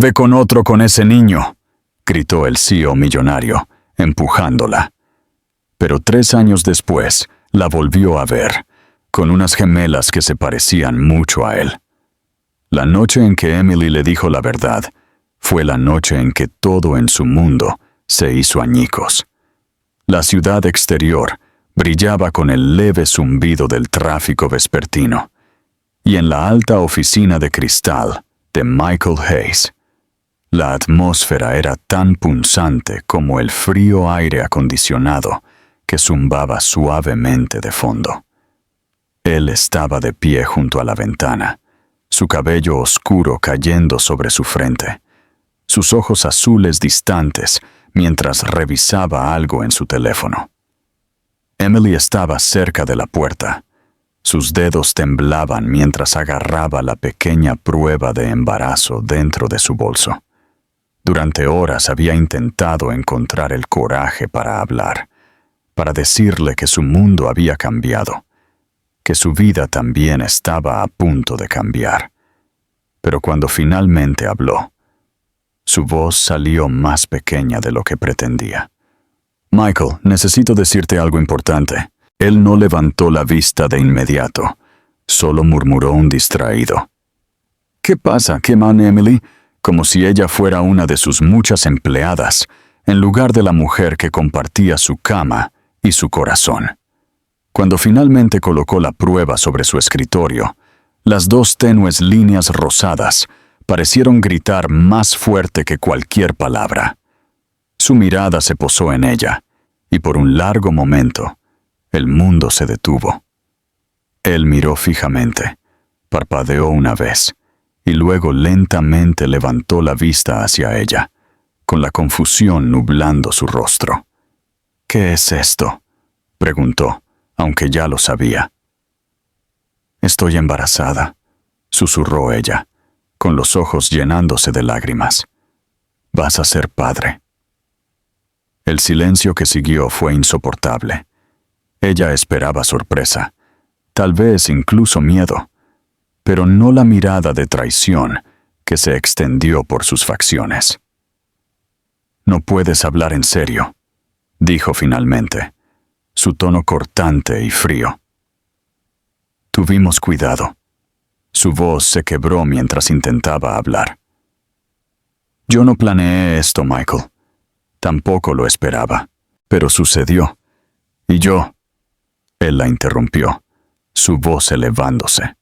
«Ve con otro con ese niño», gritó el CEO millonario, empujándola. Pero 3 años después, la volvió a ver, con unas gemelas que se parecían mucho a él. La noche en que Emily le dijo la verdad, fue la noche en que todo en su mundo se hizo añicos. La ciudad exterior brillaba con el leve zumbido del tráfico vespertino, y en la alta oficina de cristal de Michael Hayes, la atmósfera era tan punzante como el frío aire acondicionado que zumbaba suavemente de fondo. Él estaba de pie junto a la ventana, su cabello oscuro cayendo sobre su frente, sus ojos azules distantes mientras revisaba algo en su teléfono. Emily estaba cerca de la puerta. Sus dedos temblaban mientras agarraba la pequeña prueba de embarazo dentro de su bolso. Durante horas había intentado encontrar el coraje para hablar, para decirle que su mundo había cambiado, que su vida también estaba a punto de cambiar. Pero cuando finalmente habló, su voz salió más pequeña de lo que pretendía. «Michael, necesito decirte algo importante». Él no levantó la vista de inmediato, solo murmuró un distraído. «¿Qué pasa, qué man, Emily?» Como si ella fuera una de sus muchas empleadas, en lugar de la mujer que compartía su cama y su corazón. Cuando finalmente colocó la prueba sobre su escritorio, las 2 tenues líneas rosadas parecieron gritar más fuerte que cualquier palabra. Su mirada se posó en ella, y por un largo momento, el mundo se detuvo. Él miró fijamente, parpadeó una vez, y luego lentamente levantó la vista hacia ella, con la confusión nublando su rostro. «¿Qué es esto?», preguntó, aunque ya lo sabía. «Estoy embarazada», susurró ella, con los ojos llenándose de lágrimas. «Vas a ser padre». El silencio que siguió fue insoportable. Ella esperaba sorpresa, tal vez incluso miedo, pero no la mirada de traición que se extendió por sus facciones. «No puedes hablar en serio», dijo finalmente, su tono cortante y frío. «Tuvimos cuidado». Su voz se quebró mientras intentaba hablar. «Yo no planeé esto, Michael. Tampoco lo esperaba, pero sucedió. Y yo...» Él la interrumpió, su voz elevándose.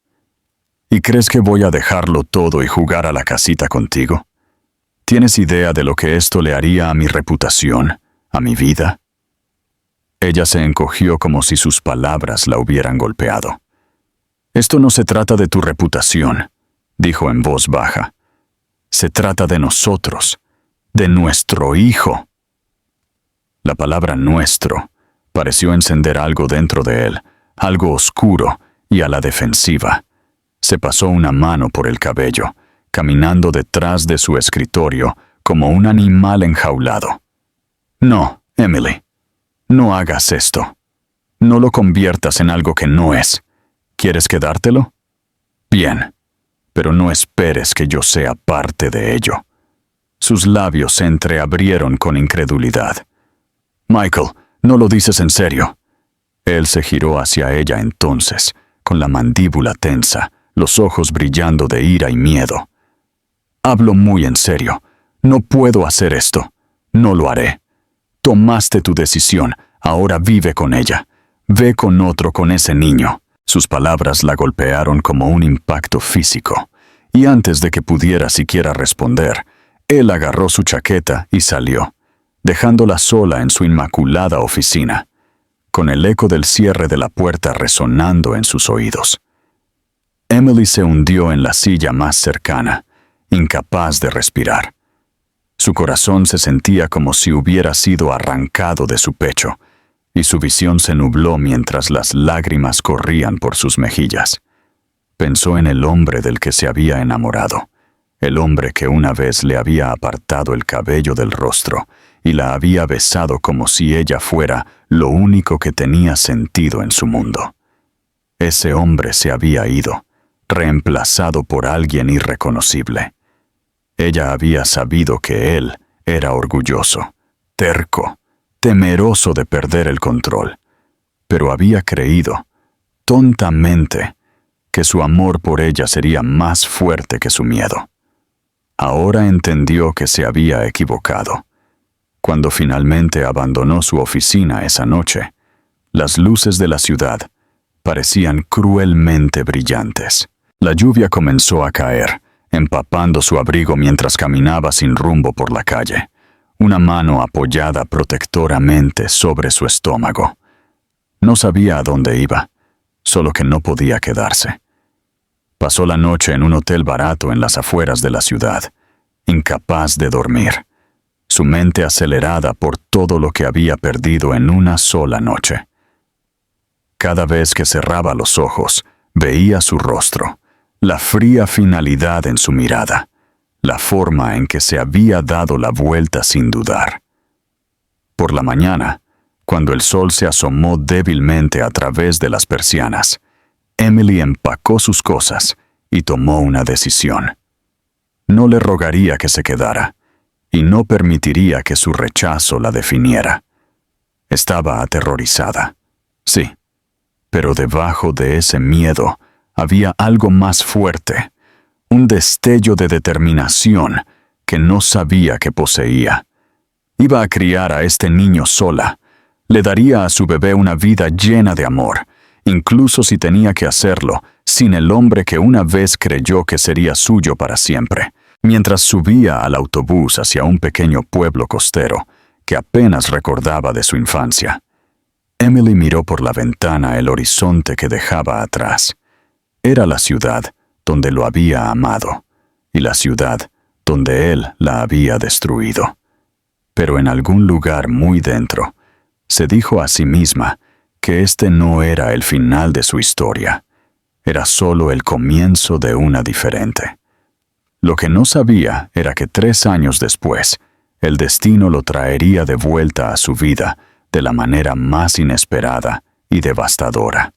«¿Y crees que voy a dejarlo todo y jugar a la casita contigo? ¿Tienes idea de lo que esto le haría a mi reputación, a mi vida?» Ella se encogió como si sus palabras la hubieran golpeado. «Esto no se trata de tu reputación», dijo en voz baja. «Se trata de nosotros, de nuestro hijo». La palabra «nuestro» pareció encender algo dentro de él, algo oscuro y a la defensiva. Se pasó una mano por el cabello, caminando detrás de su escritorio como un animal enjaulado. «No, Emily, no hagas esto. No lo conviertas en algo que no es. ¿Quieres quedártelo? Bien, pero no esperes que yo sea parte de ello». Sus labios se entreabrieron con incredulidad. «Michael, no lo dices en serio». Él se giró hacia ella entonces, con la mandíbula tensa, los ojos brillando de ira y miedo. «Hablo muy en serio. No puedo hacer esto. No lo haré. Tomaste tu decisión, ahora vive con ella. Ve con otro con ese niño». Sus palabras la golpearon como un impacto físico, y antes de que pudiera siquiera responder, él agarró su chaqueta y salió, dejándola sola en su inmaculada oficina, con el eco del cierre de la puerta resonando en sus oídos. Emily se hundió en la silla más cercana, incapaz de respirar. Su corazón se sentía como si hubiera sido arrancado de su pecho, y su visión se nubló mientras las lágrimas corrían por sus mejillas. Pensó en el hombre del que se había enamorado, el hombre que una vez le había apartado el cabello del rostro y la había besado como si ella fuera lo único que tenía sentido en su mundo. Ese hombre se había ido, reemplazado por alguien irreconocible. Ella había sabido que él era orgulloso, terco, temeroso de perder el control, pero había creído, tontamente, que su amor por ella sería más fuerte que su miedo. Ahora entendió que se había equivocado. Cuando finalmente abandonó su oficina esa noche, las luces de la ciudad parecían cruelmente brillantes. La lluvia comenzó a caer, empapando su abrigo mientras caminaba sin rumbo por la calle, una mano apoyada protectoramente sobre su estómago. No sabía a dónde iba, solo que no podía quedarse. Pasó la noche en un hotel barato en las afueras de la ciudad, incapaz de dormir, su mente acelerada por todo lo que había perdido en una sola noche. Cada vez que cerraba los ojos, veía su rostro, la fría finalidad en su mirada, la forma en que se había dado la vuelta sin dudar. Por la mañana, cuando el sol se asomó débilmente a través de las persianas, Emily empacó sus cosas y tomó una decisión. No le rogaría que se quedara, y no permitiría que su rechazo la definiera. Estaba aterrorizada, sí, pero debajo de ese miedo había algo más fuerte, un destello de determinación que no sabía que poseía. Iba a criar a este niño sola, le daría a su bebé una vida llena de amor, incluso si tenía que hacerlo sin el hombre que una vez creyó que sería suyo para siempre. Mientras subía al autobús hacia un pequeño pueblo costero que apenas recordaba de su infancia, Emily miró por la ventana el horizonte que dejaba atrás. Era la ciudad donde lo había amado y la ciudad donde él la había destruido. Pero en algún lugar muy dentro, se dijo a sí misma que este no era el final de su historia, era solo el comienzo de una diferente. Lo que no sabía era que 3 años después, el destino lo traería de vuelta a su vida de la manera más inesperada y devastadora.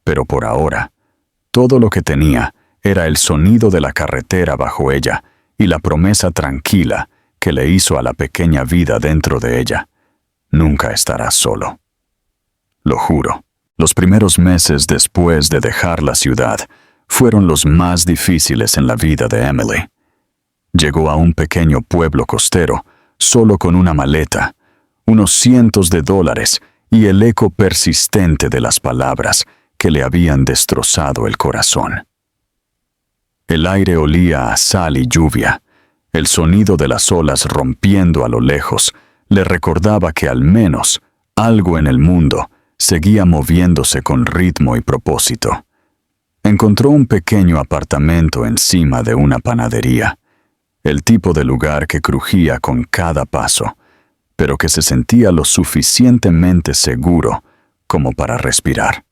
Pero por ahora, todo lo que tenía era el sonido de la carretera bajo ella y la promesa tranquila que le hizo a la pequeña vida dentro de ella. Nunca estarás solo. Lo juro, los primeros meses después de dejar la ciudad fueron los más difíciles en la vida de Emily. Llegó a un pequeño pueblo costero, solo con una maleta, unos cientos de dólares y el eco persistente de las palabras que le habían destrozado el corazón. El aire olía a sal y lluvia. El sonido de las olas rompiendo a lo lejos le recordaba que al menos algo en el mundo seguía moviéndose con ritmo y propósito. Encontró un pequeño apartamento encima de una panadería, el tipo de lugar que crujía con cada paso, pero que se sentía lo suficientemente seguro como para respirar.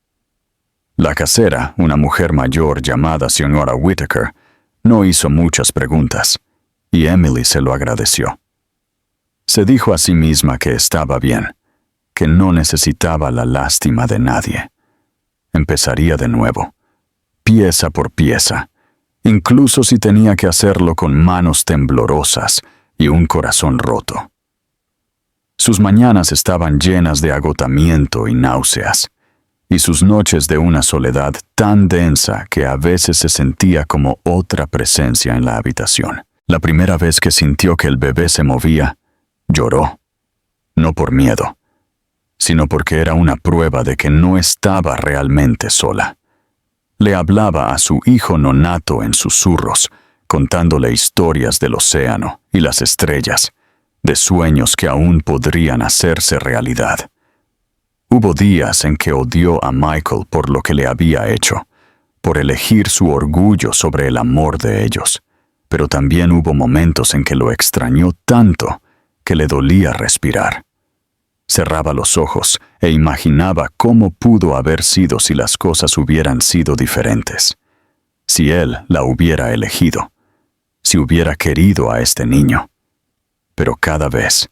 La casera, una mujer mayor llamada señora Whittaker, no hizo muchas preguntas, y Emily se lo agradeció. Se dijo a sí misma que estaba bien, que no necesitaba la lástima de nadie. Empezaría de nuevo, pieza por pieza, incluso si tenía que hacerlo con manos temblorosas y un corazón roto. Sus mañanas estaban llenas de agotamiento y náuseas, y sus noches de una soledad tan densa que a veces se sentía como otra presencia en la habitación. La primera vez que sintió que el bebé se movía, lloró, no por miedo, sino porque era una prueba de que no estaba realmente sola. Le hablaba a su hijo nonato en susurros, contándole historias del océano y las estrellas, de sueños que aún podrían hacerse realidad. Hubo días en que odió a Michael por lo que le había hecho, por elegir su orgullo sobre el amor de ellos, pero también hubo momentos en que lo extrañó tanto que le dolía respirar. Cerraba los ojos e imaginaba cómo pudo haber sido si las cosas hubieran sido diferentes, si él la hubiera elegido, si hubiera querido a este niño. Pero cada vez,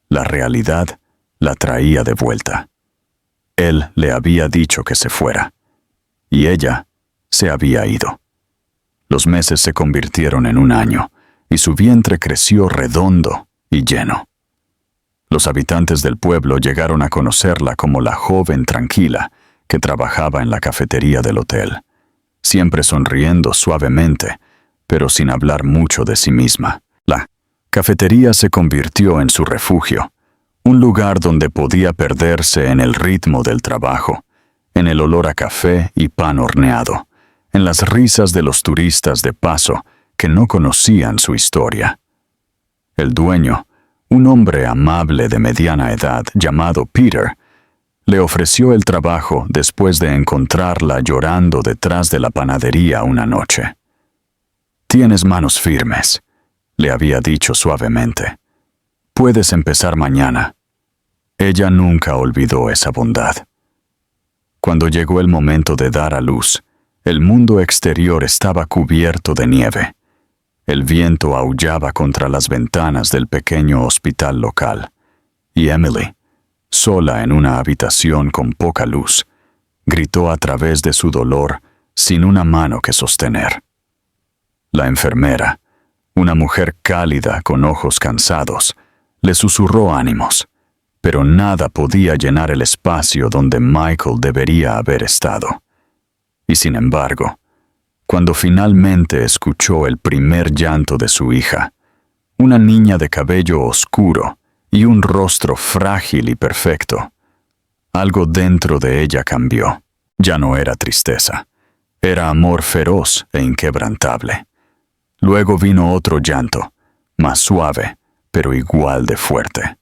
la realidad la traía de vuelta. Él le había dicho que se fuera, y ella se había ido. Los meses se convirtieron en un año, y su vientre creció redondo y lleno. Los habitantes del pueblo llegaron a conocerla como la joven tranquila que trabajaba en la cafetería del hotel, siempre sonriendo suavemente, pero sin hablar mucho de sí misma. La cafetería se convirtió en su refugio, un lugar donde podía perderse en el ritmo del trabajo, en el olor a café y pan horneado, en las risas de los turistas de paso que no conocían su historia. El dueño, un hombre amable de mediana edad llamado Peter, le ofreció el trabajo después de encontrarla llorando detrás de la panadería una noche. «Tienes manos firmes», le había dicho suavemente. «Puedes empezar mañana». Ella nunca olvidó esa bondad. Cuando llegó el momento de dar a luz, el mundo exterior estaba cubierto de nieve. El viento aullaba contra las ventanas del pequeño hospital local, y Emily, sola en una habitación con poca luz, gritó a través de su dolor sin una mano que sostener. La enfermera, una mujer cálida con ojos cansados, le susurró ánimos, pero nada podía llenar el espacio donde Michael debería haber estado. Y sin embargo, cuando finalmente escuchó el primer llanto de su hija, una niña de cabello oscuro y un rostro frágil y perfecto, algo dentro de ella cambió. Ya no era tristeza, era amor feroz e inquebrantable. Luego vino otro llanto, más suave, pero igual de fuerte.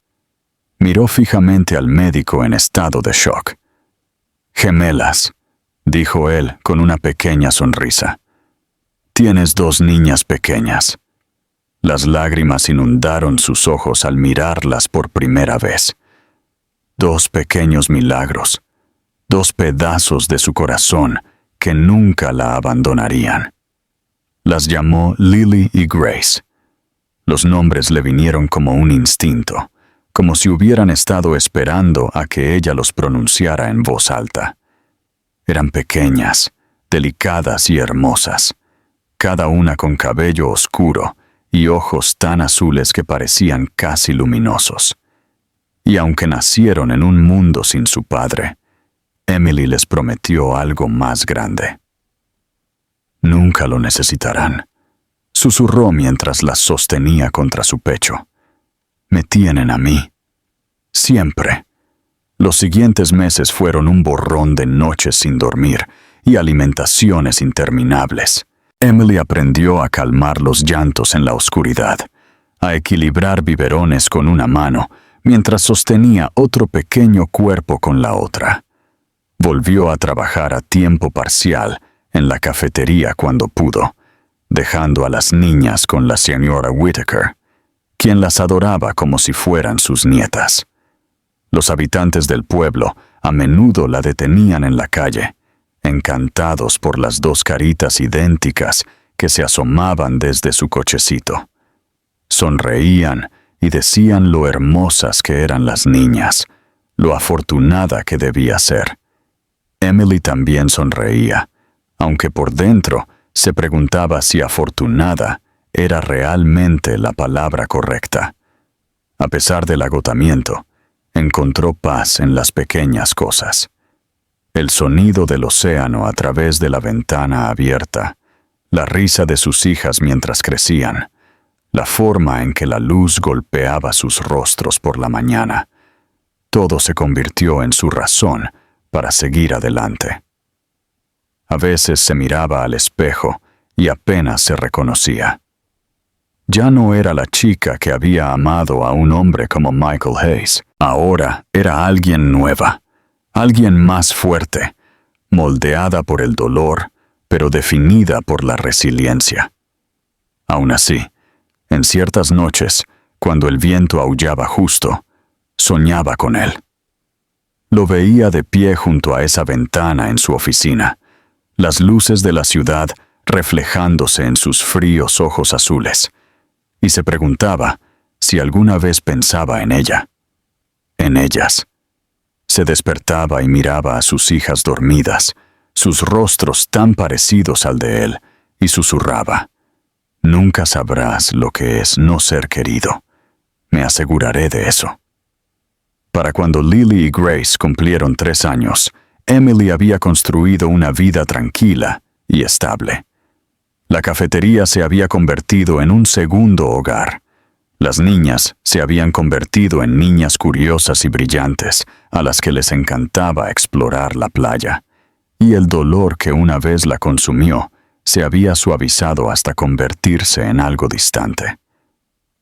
Miró fijamente al médico en estado de shock. «Gemelas», dijo él con una pequeña sonrisa. «Tienes 2 niñas pequeñas». Las lágrimas inundaron sus ojos al mirarlas por primera vez. 2 pequeños milagros, 2 pedazos de su corazón que nunca la abandonarían. Las llamó Lily y Grace. Los nombres le vinieron como un instinto, como si hubieran estado esperando a que ella los pronunciara en voz alta. Eran pequeñas, delicadas y hermosas, cada una con cabello oscuro y ojos tan azules que parecían casi luminosos. Y aunque nacieron en un mundo sin su padre, Emily les prometió algo más grande. «Nunca lo necesitarán», susurró mientras las sostenía contra su pecho. «Me tienen a mí. Siempre». Los siguientes meses fueron un borrón de noches sin dormir y alimentaciones interminables. Emily aprendió a calmar los llantos en la oscuridad, a equilibrar biberones con una mano mientras sostenía otro pequeño cuerpo con la otra. Volvió a trabajar a tiempo parcial en la cafetería cuando pudo, dejando a las niñas con la señora Whittaker, quien las adoraba como si fueran sus nietas. Los habitantes del pueblo a menudo la detenían en la calle, encantados por las 2 caritas idénticas que se asomaban desde su cochecito. Sonreían y decían lo hermosas que eran las niñas, lo afortunada que debía ser. Emily también sonreía, aunque por dentro se preguntaba si afortunada era realmente la palabra correcta. A pesar del agotamiento, encontró paz en las pequeñas cosas. El sonido del océano a través de la ventana abierta, la risa de sus hijas mientras crecían, la forma en que la luz golpeaba sus rostros por la mañana, todo se convirtió en su razón para seguir adelante. A veces se miraba al espejo y apenas se reconocía. Ya no era la chica que había amado a un hombre como Michael Hayes. Ahora era alguien nueva, alguien más fuerte, moldeada por el dolor, pero definida por la resiliencia. Aún así, en ciertas noches, cuando el viento aullaba justo, soñaba con él. Lo veía de pie junto a esa ventana en su oficina, las luces de la ciudad reflejándose en sus fríos ojos azules, y se preguntaba si alguna vez pensaba en ella, en ellas. Se despertaba y miraba a sus hijas dormidas, sus rostros tan parecidos al de él, y susurraba: Nunca sabrás lo que es no ser querido. Me aseguraré de eso. Para cuando Lily y Grace cumplieron 3 años, Emily había construido una vida tranquila y estable. La cafetería se había convertido en un segundo hogar. Las niñas se habían convertido en niñas curiosas y brillantes, a las que les encantaba explorar la playa. Y el dolor que una vez la consumió se había suavizado hasta convertirse en algo distante.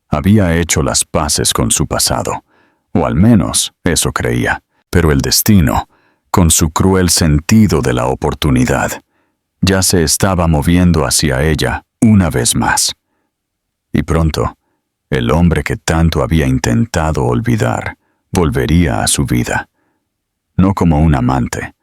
Había hecho las paces con su pasado, o al menos eso creía, pero el destino, con su cruel sentido de la oportunidad, ya se estaba moviendo hacia ella una vez más. Y pronto, el hombre que tanto había intentado olvidar volvería a su vida, no como un amante,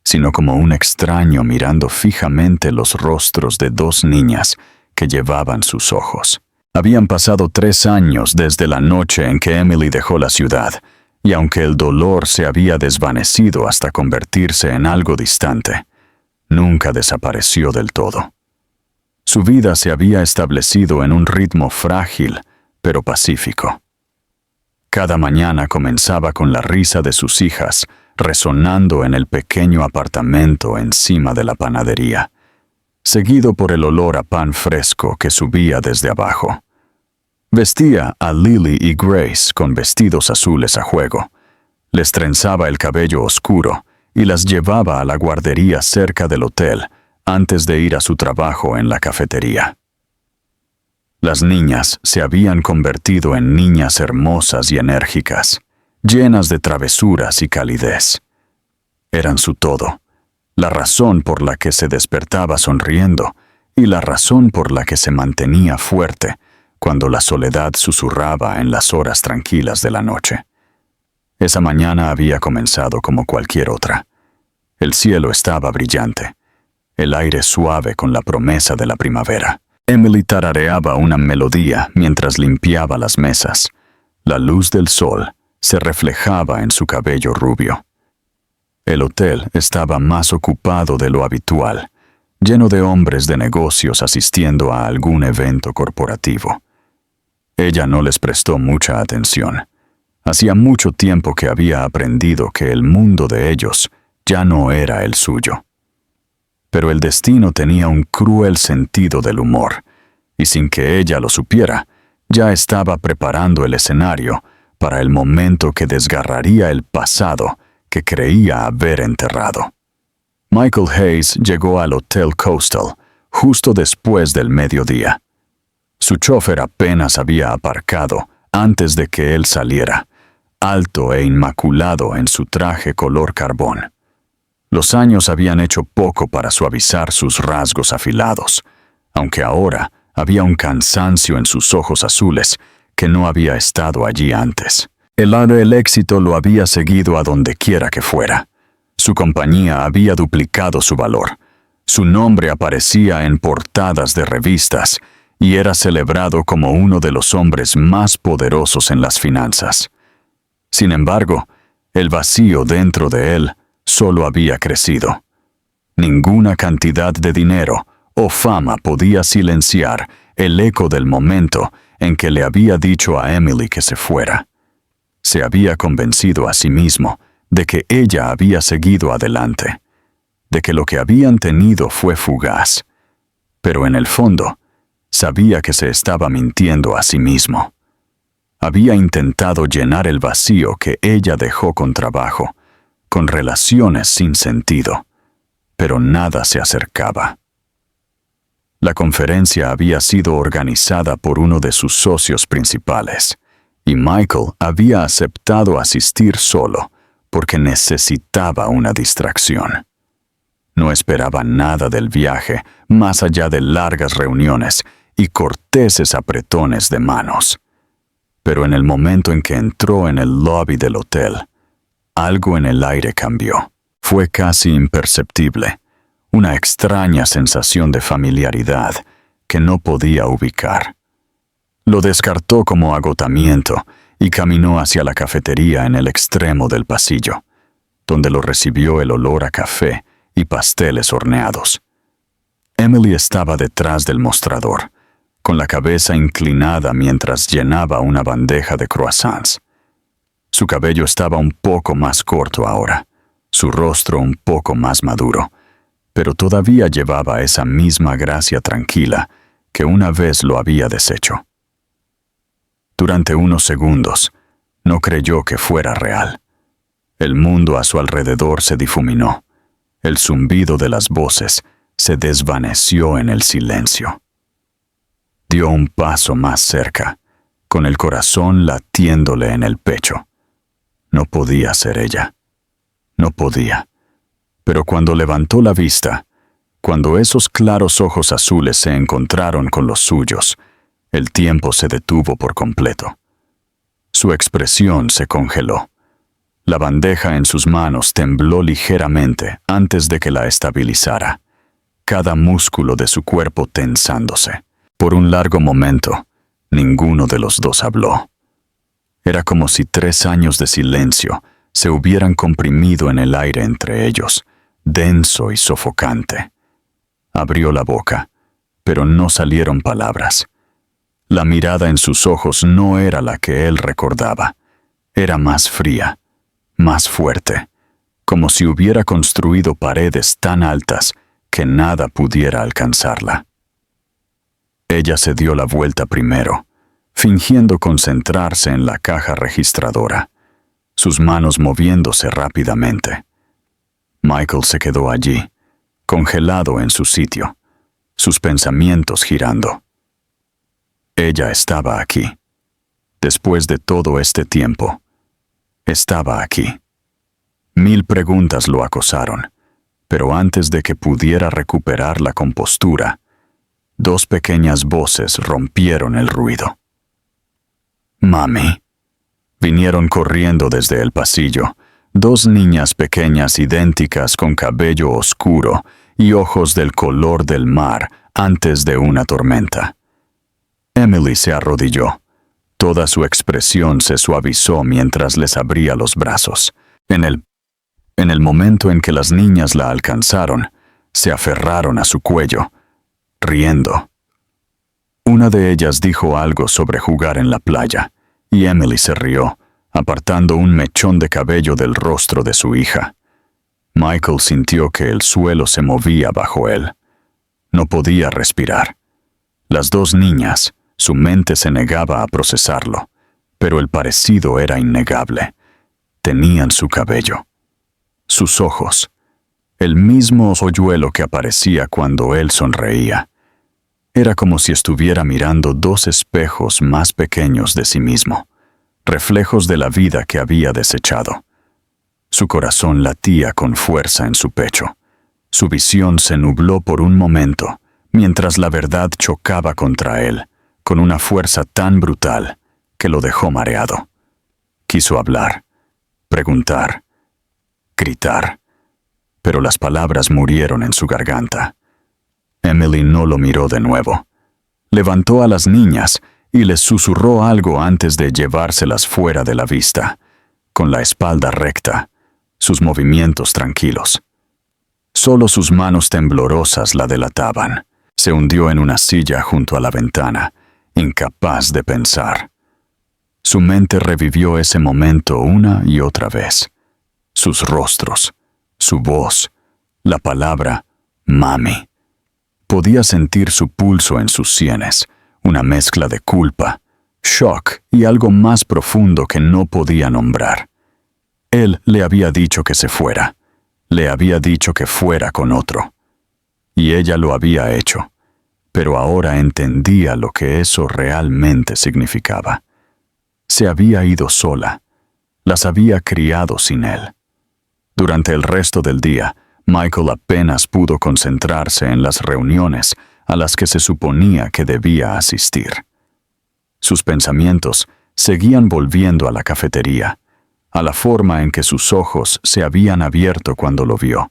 sino como un extraño mirando fijamente los rostros de 2 niñas que llevaban sus ojos. Habían pasado 3 años desde la noche en que Emily dejó la ciudad, y aunque el dolor se había desvanecido hasta convertirse en algo distante, nunca desapareció del todo. Su vida se había establecido en un ritmo frágil, pero pacífico. Cada mañana comenzaba con la risa de sus hijas, resonando en el pequeño apartamento encima de la panadería, seguido por el olor a pan fresco que subía desde abajo. Vestía a Lily y Grace con vestidos azules a juego, les trenzaba el cabello oscuro y las llevaba a la guardería cerca del hotel antes de ir a su trabajo en la cafetería. Las niñas se habían convertido en niñas hermosas y enérgicas, llenas de travesuras y calidez. Eran su todo, la razón por la que se despertaba sonriendo y la razón por la que se mantenía fuerte cuando la soledad susurraba en las horas tranquilas de la noche. Esa mañana había comenzado como cualquier otra. El cielo estaba brillante, el aire suave con la promesa de la primavera. Emily tarareaba una melodía mientras limpiaba las mesas. La luz del sol se reflejaba en su cabello rubio. El hotel estaba más ocupado de lo habitual, lleno de hombres de negocios asistiendo a algún evento corporativo. Ella no les prestó mucha atención. Hacía mucho tiempo que había aprendido que el mundo de ellos ya no era el suyo. Pero el destino tenía un cruel sentido del humor, y sin que ella lo supiera, ya estaba preparando el escenario para el momento que desgarraría el pasado que creía haber enterrado. Michael Hayes llegó al Hotel Coastal justo después del mediodía. Su chofer apenas había aparcado antes de que él saliera, alto e inmaculado en su traje color carbón. Los años habían hecho poco para suavizar sus rasgos afilados, aunque ahora había un cansancio en sus ojos azules que no había estado allí antes. El éxito lo había seguido a donde quiera que fuera. Su compañía había duplicado su valor. Su nombre aparecía en portadas de revistas y era celebrado como uno de los hombres más poderosos en las finanzas. Sin embargo, el vacío dentro de él solo había crecido. Ninguna cantidad de dinero o fama podía silenciar el eco del momento en que le había dicho a Emily que se fuera. Se había convencido a sí mismo de que ella había seguido adelante, de que lo que habían tenido fue fugaz, pero en el fondo sabía que se estaba mintiendo a sí mismo. Había intentado llenar el vacío que ella dejó con trabajo, con relaciones sin sentido, pero nada se acercaba. La conferencia había sido organizada por uno de sus socios principales, y Michael había aceptado asistir solo porque necesitaba una distracción. No esperaba nada del viaje más allá de largas reuniones y corteses apretones de manos. Pero en el momento en que entró en el lobby del hotel, algo en el aire cambió. Fue casi imperceptible, una extraña sensación de familiaridad que no podía ubicar. Lo descartó como agotamiento y caminó hacia la cafetería en el extremo del pasillo, donde lo recibió el olor a café y pasteles horneados. Emily estaba detrás del mostrador, con la cabeza inclinada mientras llenaba una bandeja de croissants. Su cabello estaba un poco más corto ahora, su rostro un poco más maduro, pero todavía llevaba esa misma gracia tranquila que una vez lo había deshecho. Durante unos segundos, no creyó que fuera real. El mundo a su alrededor se difuminó. El zumbido de las voces se desvaneció en el silencio. Dio un paso más cerca, con el corazón latiéndole en el pecho. No podía ser ella. No podía. Pero cuando levantó la vista, cuando esos claros ojos azules se encontraron con los suyos, el tiempo se detuvo por completo. Su expresión se congeló. La bandeja en sus manos tembló ligeramente antes de que la estabilizara, cada músculo de su cuerpo tensándose. Por un largo momento, ninguno de los dos habló. Era como si 3 años de silencio se hubieran comprimido en el aire entre ellos, denso y sofocante. Abrió la boca, pero no salieron palabras. La mirada en sus ojos no era la que él recordaba. Era más fría, más fuerte, como si hubiera construido paredes tan altas que nada pudiera alcanzarla. Ella se dio la vuelta primero, fingiendo concentrarse en la caja registradora, sus manos moviéndose rápidamente. Michael se quedó allí, congelado en su sitio, sus pensamientos girando. Ella estaba aquí. Después de todo este tiempo, estaba aquí. 1000 preguntas lo acosaron, pero antes de que pudiera recuperar la compostura, 2 pequeñas voces rompieron el ruido. «Mami». Vinieron corriendo desde el pasillo, 2 niñas pequeñas idénticas con cabello oscuro y ojos del color del mar antes de una tormenta. Emily se arrodilló. Toda su expresión se suavizó mientras les abría los brazos. En el momento en que las niñas la alcanzaron, se aferraron a su cuello, riendo. Una de ellas dijo algo sobre jugar en la playa, y Emily se rió, apartando un mechón de cabello del rostro de su hija. Michael sintió que el suelo se movía bajo él. No podía respirar. Las 2 niñas, su mente se negaba a procesarlo, pero el parecido era innegable. Tenían su cabello, sus ojos, el mismo hoyuelo que aparecía cuando él sonreía. Era como si estuviera mirando 2 espejos más pequeños de sí mismo, reflejos de la vida que había desechado. Su corazón latía con fuerza en su pecho. Su visión se nubló por un momento, mientras la verdad chocaba contra él, con una fuerza tan brutal que lo dejó mareado. Quiso hablar, preguntar, gritar, pero las palabras murieron en su garganta. Emily no lo miró de nuevo. Levantó a las niñas y les susurró algo antes de llevárselas fuera de la vista, con la espalda recta, sus movimientos tranquilos. Solo sus manos temblorosas la delataban. Se hundió en una silla junto a la ventana, incapaz de pensar. Su mente revivió ese momento una y otra vez. Sus rostros, su voz, la palabra «mami». Podía sentir su pulso en sus sienes, una mezcla de culpa, shock y algo más profundo que no podía nombrar. Él le había dicho que se fuera, le había dicho que fuera con otro. Y ella lo había hecho, pero ahora entendía lo que eso realmente significaba. Se había ido sola, las había criado sin él. Durante el resto del día, Michael apenas pudo concentrarse en las reuniones a las que se suponía que debía asistir. Sus pensamientos seguían volviendo a la cafetería, a la forma en que sus ojos se habían abierto cuando lo vio,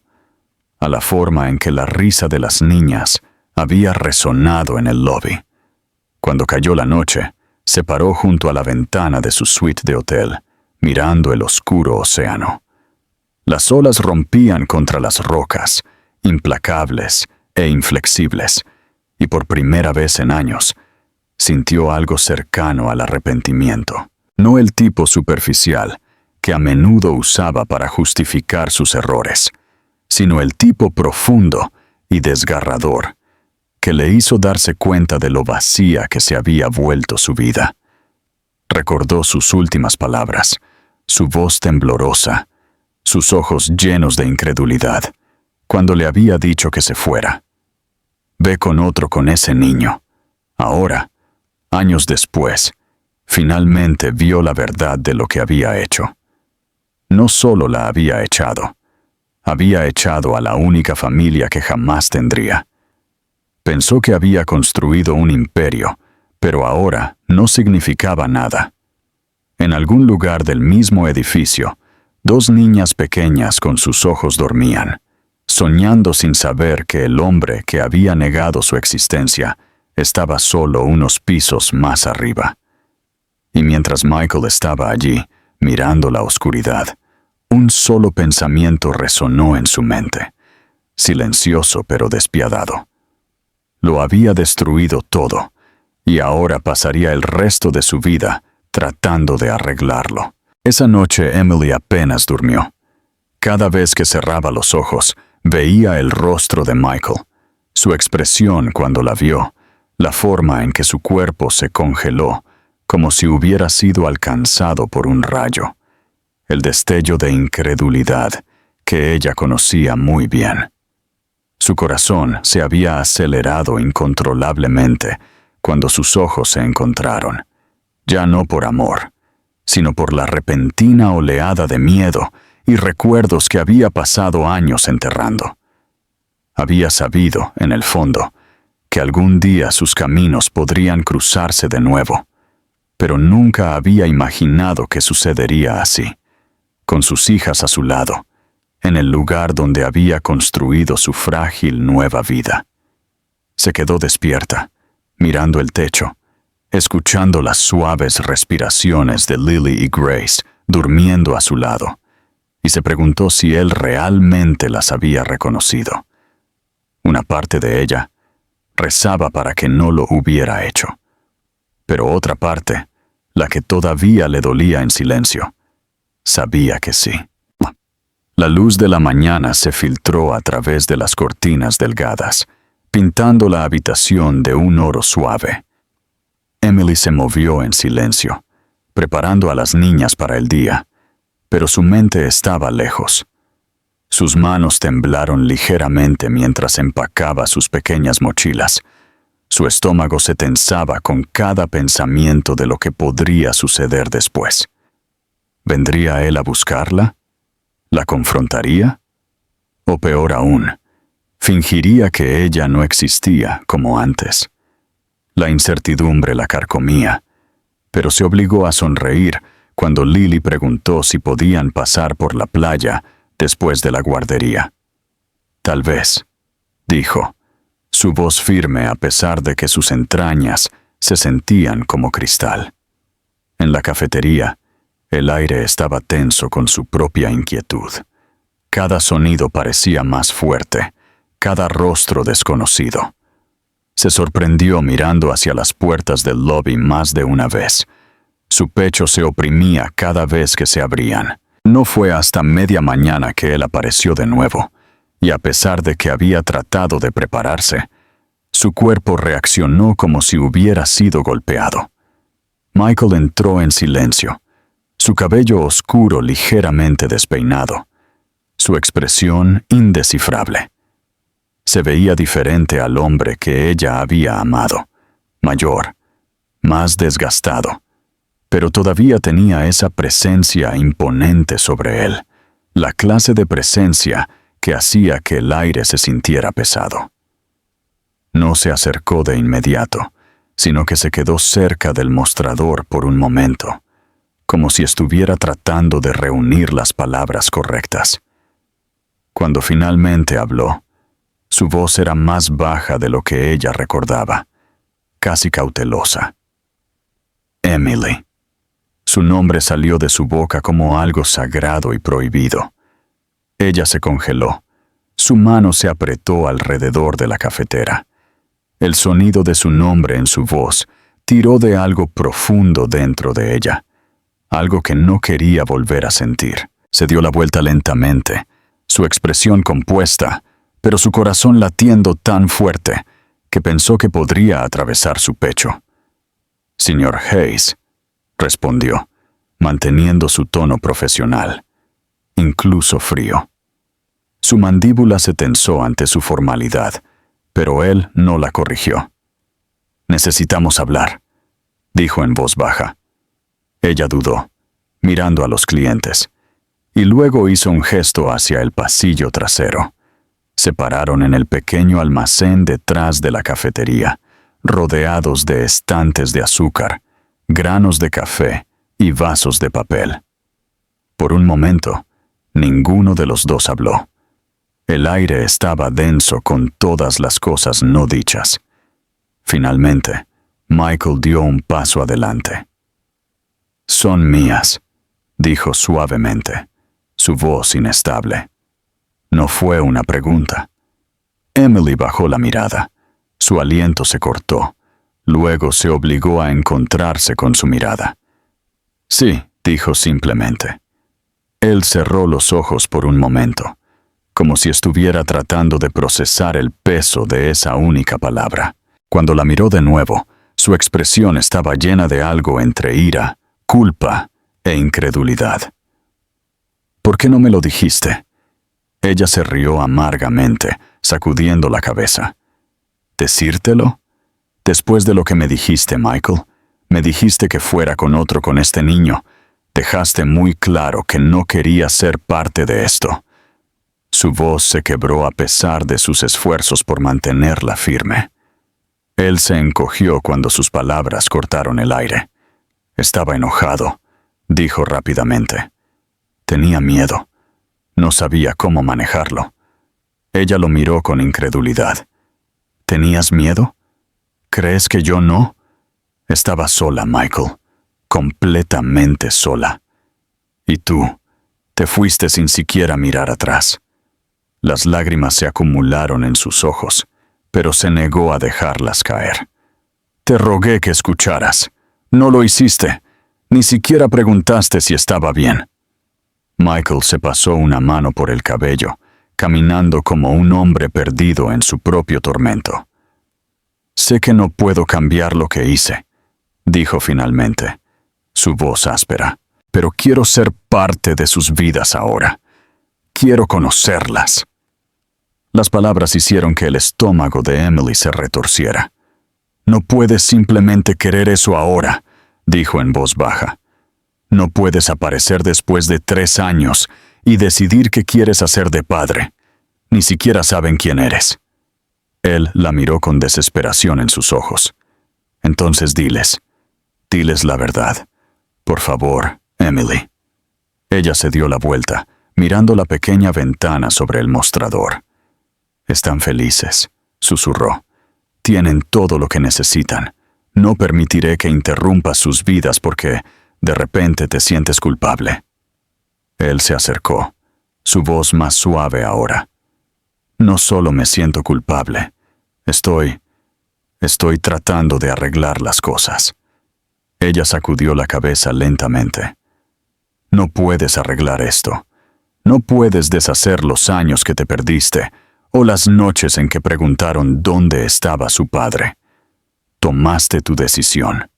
a la forma en que la risa de las niñas había resonado en el lobby. Cuando cayó la noche, se paró junto a la ventana de su suite de hotel, mirando el oscuro océano. Las olas rompían contra las rocas, implacables e inflexibles, y por primera vez en años, sintió algo cercano al arrepentimiento. No el tipo superficial, que a menudo usaba para justificar sus errores, sino el tipo profundo y desgarrador, que le hizo darse cuenta de lo vacía que se había vuelto su vida. Recordó sus últimas palabras, su voz temblorosa, sus ojos llenos de incredulidad, cuando le había dicho que se fuera. Ve con otro con ese niño. Ahora, años después, finalmente vio la verdad de lo que había hecho. No solo la había echado a la única familia que jamás tendría. Pensó que había construido un imperio, pero ahora no significaba nada. En algún lugar del mismo edificio, 2 niñas pequeñas con sus ojos dormían, soñando sin saber que el hombre que había negado su existencia estaba solo unos pisos más arriba. Y mientras Michael estaba allí, mirando la oscuridad, un solo pensamiento resonó en su mente, silencioso pero despiadado. Lo había destruido todo, y ahora pasaría el resto de su vida tratando de arreglarlo. Esa noche Emily apenas durmió. Cada vez que cerraba los ojos, veía el rostro de Michael, su expresión cuando la vio, la forma en que su cuerpo se congeló, como si hubiera sido alcanzado por un rayo, el destello de incredulidad que ella conocía muy bien. Su corazón se había acelerado incontrolablemente cuando sus ojos se encontraron, ya no por amor, sino por la repentina oleada de miedo y recuerdos que había pasado años enterrando. Había sabido, en el fondo, que algún día sus caminos podrían cruzarse de nuevo, pero nunca había imaginado que sucedería así, con sus hijas a su lado, en el lugar donde había construido su frágil nueva vida. Se quedó despierta, mirando el techo, escuchando las suaves respiraciones de Lily y Grace durmiendo a su lado, y se preguntó si él realmente las había reconocido. Una parte de ella rezaba para que no lo hubiera hecho, pero otra parte, la que todavía le dolía en silencio, sabía que sí. La luz de la mañana se filtró a través de las cortinas delgadas, pintando la habitación de un oro suave. Emily se movió en silencio, preparando a las niñas para el día, pero su mente estaba lejos. Sus manos temblaron ligeramente mientras empacaba sus pequeñas mochilas. Su estómago se tensaba con cada pensamiento de lo que podría suceder después. ¿Vendría él a buscarla? ¿La confrontaría? O peor aún, fingiría que ella no existía como antes. La incertidumbre la carcomía, pero se obligó a sonreír cuando Lily preguntó si podían pasar por la playa después de la guardería. Tal vez, dijo, su voz firme a pesar de que sus entrañas se sentían como cristal. En la cafetería, el aire estaba tenso con su propia inquietud. Cada sonido parecía más fuerte, cada rostro desconocido. Se sorprendió mirando hacia las puertas del lobby más de una vez. Su pecho se oprimía cada vez que se abrían. No fue hasta media mañana que él apareció de nuevo, y a pesar de que había tratado de prepararse, su cuerpo reaccionó como si hubiera sido golpeado. Michael entró en silencio, su cabello oscuro ligeramente despeinado, su expresión indescifrable. Se veía diferente al hombre que ella había amado, mayor, más desgastado, pero todavía tenía esa presencia imponente sobre él, la clase de presencia que hacía que el aire se sintiera pesado. No se acercó de inmediato, sino que se quedó cerca del mostrador por un momento, como si estuviera tratando de reunir las palabras correctas. Cuando finalmente habló, su voz era más baja de lo que ella recordaba, casi cautelosa. Emily. Su nombre salió de su boca como algo sagrado y prohibido. Ella se congeló. Su mano se apretó alrededor de la cafetera. El sonido de su nombre en su voz tiró de algo profundo dentro de ella, algo que no quería volver a sentir. Se dio la vuelta lentamente, su expresión compuesta, pero su corazón latiendo tan fuerte que pensó que podría atravesar su pecho. «Señor Hayes», respondió, manteniendo su tono profesional, incluso frío. Su mandíbula se tensó ante su formalidad, pero él no la corrigió. «Necesitamos hablar», dijo en voz baja. Ella dudó, mirando a los clientes, y luego hizo un gesto hacia el pasillo trasero. Se pararon en el pequeño almacén detrás de la cafetería, rodeados de estantes de azúcar, granos de café y vasos de papel. Por un momento, ninguno de los dos habló. El aire estaba denso con todas las cosas no dichas. Finalmente, Michael dio un paso adelante. «Son mías», dijo suavemente, su voz inestable. No fue una pregunta. Emily bajó la mirada. Su aliento se cortó. Luego se obligó a encontrarse con su mirada. «Sí», dijo simplemente. Él cerró los ojos por un momento, como si estuviera tratando de procesar el peso de esa única palabra. Cuando la miró de nuevo, su expresión estaba llena de algo entre ira, culpa e incredulidad. «¿Por qué no me lo dijiste?» Ella se rió amargamente, sacudiendo la cabeza. «¿Decírtelo? Después de lo que me dijiste, Michael, me dijiste que fuera con otro con este niño. Dejaste muy claro que no querías ser parte de esto». Su voz se quebró a pesar de sus esfuerzos por mantenerla firme. Él se encogió cuando sus palabras cortaron el aire. «Estaba enojado», dijo rápidamente. «Tenía miedo. No sabía cómo manejarlo». Ella lo miró con incredulidad. «¿Tenías miedo? ¿Crees que yo no?» Estaba sola, Michael. Completamente sola. Y tú, te fuiste sin siquiera mirar atrás. Las lágrimas se acumularon en sus ojos, pero se negó a dejarlas caer. «Te rogué que escucharas. No lo hiciste. Ni siquiera preguntaste si estaba bien». Michael se pasó una mano por el cabello, caminando como un hombre perdido en su propio tormento. «Sé que no puedo cambiar lo que hice», dijo finalmente, su voz áspera, «pero quiero ser parte de sus vidas ahora. Quiero conocerlas». Las palabras hicieron que el estómago de Emily se retorciera. «No puedes simplemente querer eso ahora», dijo en voz baja. «No puedes aparecer después de 3 años y decidir qué quieres hacer de padre. Ni siquiera saben quién eres». Él la miró con desesperación en sus ojos. «Entonces diles la verdad. Por favor, Emily». Ella se dio la vuelta, mirando la pequeña ventana sobre el mostrador. «Están felices», susurró. «Tienen todo lo que necesitan. No permitiré que interrumpas sus vidas porque de repente te sientes culpable». Él se acercó, su voz más suave ahora. «No solo me siento culpable. Estoy tratando de arreglar las cosas». Ella sacudió la cabeza lentamente. «No puedes arreglar esto. No puedes deshacer los años que te perdiste o las noches en que preguntaron dónde estaba su padre. Tomaste tu decisión».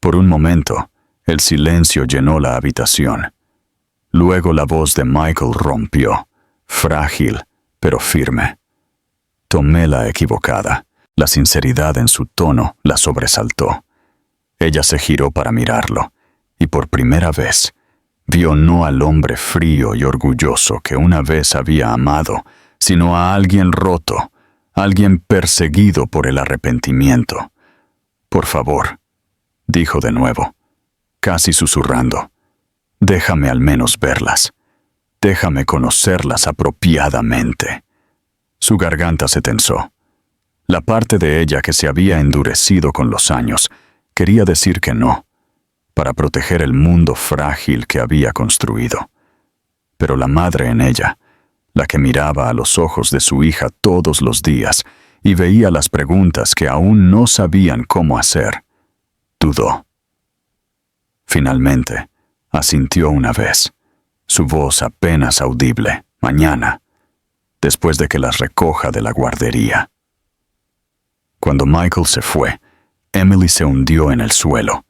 Por un momento, el silencio llenó la habitación. Luego la voz de Michael rompió, frágil, pero firme. «Tomé la equivocada». La sinceridad en su tono la sobresaltó. Ella se giró para mirarlo, y por primera vez vio no al hombre frío y orgulloso que una vez había amado, sino a alguien roto, alguien perseguido por el arrepentimiento. «Por favor», dijo de nuevo, casi susurrando, «déjame al menos verlas. Déjame conocerlas apropiadamente». Su garganta se tensó. La parte de ella que se había endurecido con los años quería decir que no, para proteger el mundo frágil que había construido. Pero la madre en ella, la que miraba a los ojos de su hija todos los días y veía las preguntas que aún no sabían cómo hacer. Dudó. Finalmente, asintió una vez, su voz apenas audible: mañana, después de que las recoja de la guardería. Cuando Michael se fue, Emily se hundió en el suelo.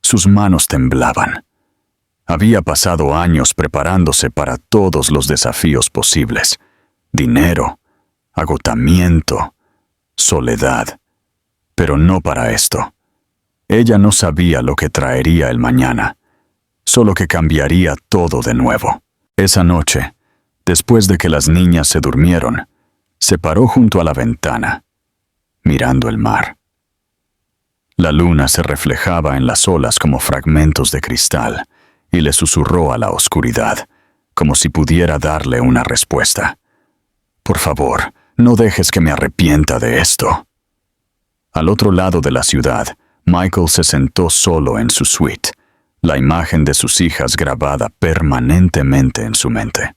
Sus manos temblaban. Había pasado años preparándose para todos los desafíos posibles: dinero, agotamiento, soledad. Pero no para esto. Ella no sabía lo que traería el mañana, solo que cambiaría todo de nuevo. Esa noche, después de que las niñas se durmieron, se paró junto a la ventana, mirando el mar. La luna se reflejaba en las olas como fragmentos de cristal y le susurró a la oscuridad, como si pudiera darle una respuesta. Por favor, no dejes que me arrepienta de esto. Al otro lado de la ciudad, Michael se sentó solo en su suite, la imagen de sus hijas grabada permanentemente en su mente.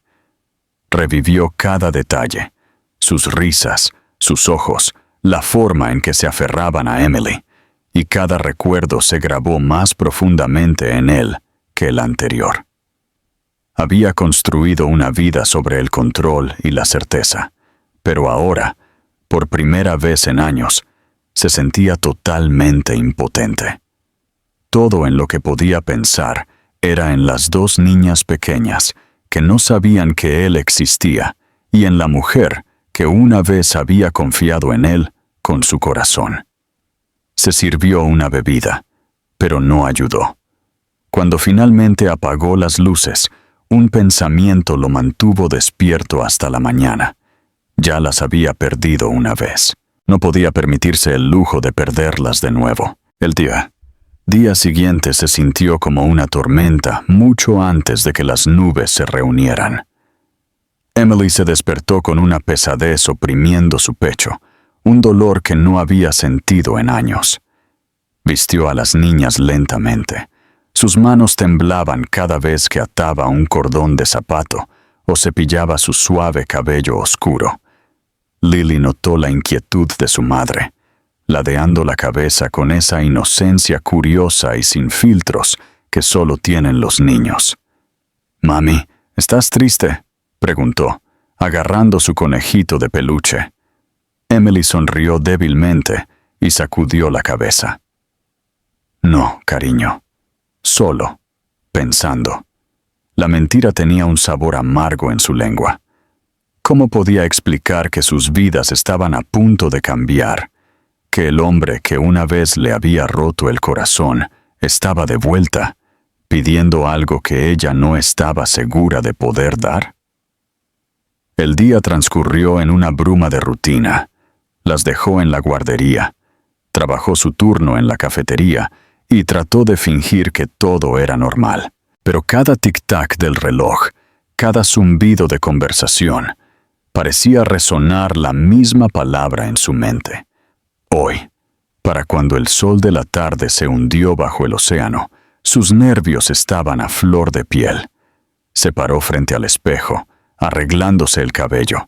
Revivió cada detalle: sus risas, sus ojos, la forma en que se aferraban a Emily, y cada recuerdo se grabó más profundamente en él que el anterior. Había construido una vida sobre el control y la certeza, pero ahora, por primera vez en años, se sentía totalmente impotente. Todo en lo que podía pensar era en las dos niñas pequeñas que no sabían que él existía y en la mujer que una vez había confiado en él con su corazón. Se sirvió una bebida, pero no ayudó. Cuando finalmente apagó las luces, un pensamiento lo mantuvo despierto hasta la mañana. Ya las había perdido una vez. No podía permitirse el lujo de perderlas de nuevo. El día siguiente se sintió como una tormenta mucho antes de que las nubes se reunieran. Emily se despertó con una pesadez oprimiendo su pecho, un dolor que no había sentido en años. Vistió a las niñas lentamente. Sus manos temblaban cada vez que ataba un cordón de zapato o cepillaba su suave cabello oscuro. Lily notó la inquietud de su madre, ladeando la cabeza con esa inocencia curiosa y sin filtros que solo tienen los niños. «Mami, ¿estás triste?», preguntó, agarrando su conejito de peluche. Emily sonrió débilmente y sacudió la cabeza. «No, cariño. Solo, pensando». La mentira tenía un sabor amargo en su lengua. ¿Cómo podía explicar que sus vidas estaban a punto de cambiar? Que el hombre que una vez le había roto el corazón estaba de vuelta, pidiendo algo que ella no estaba segura de poder dar. El día transcurrió en una bruma de rutina. Las dejó en la guardería, trabajó su turno en la cafetería y trató de fingir que todo era normal. Pero cada tic-tac del reloj, cada zumbido de conversación, parecía resonar la misma palabra en su mente. Hoy, para cuando el sol de la tarde se hundió bajo el océano, sus nervios estaban a flor de piel. Se paró frente al espejo, arreglándose el cabello,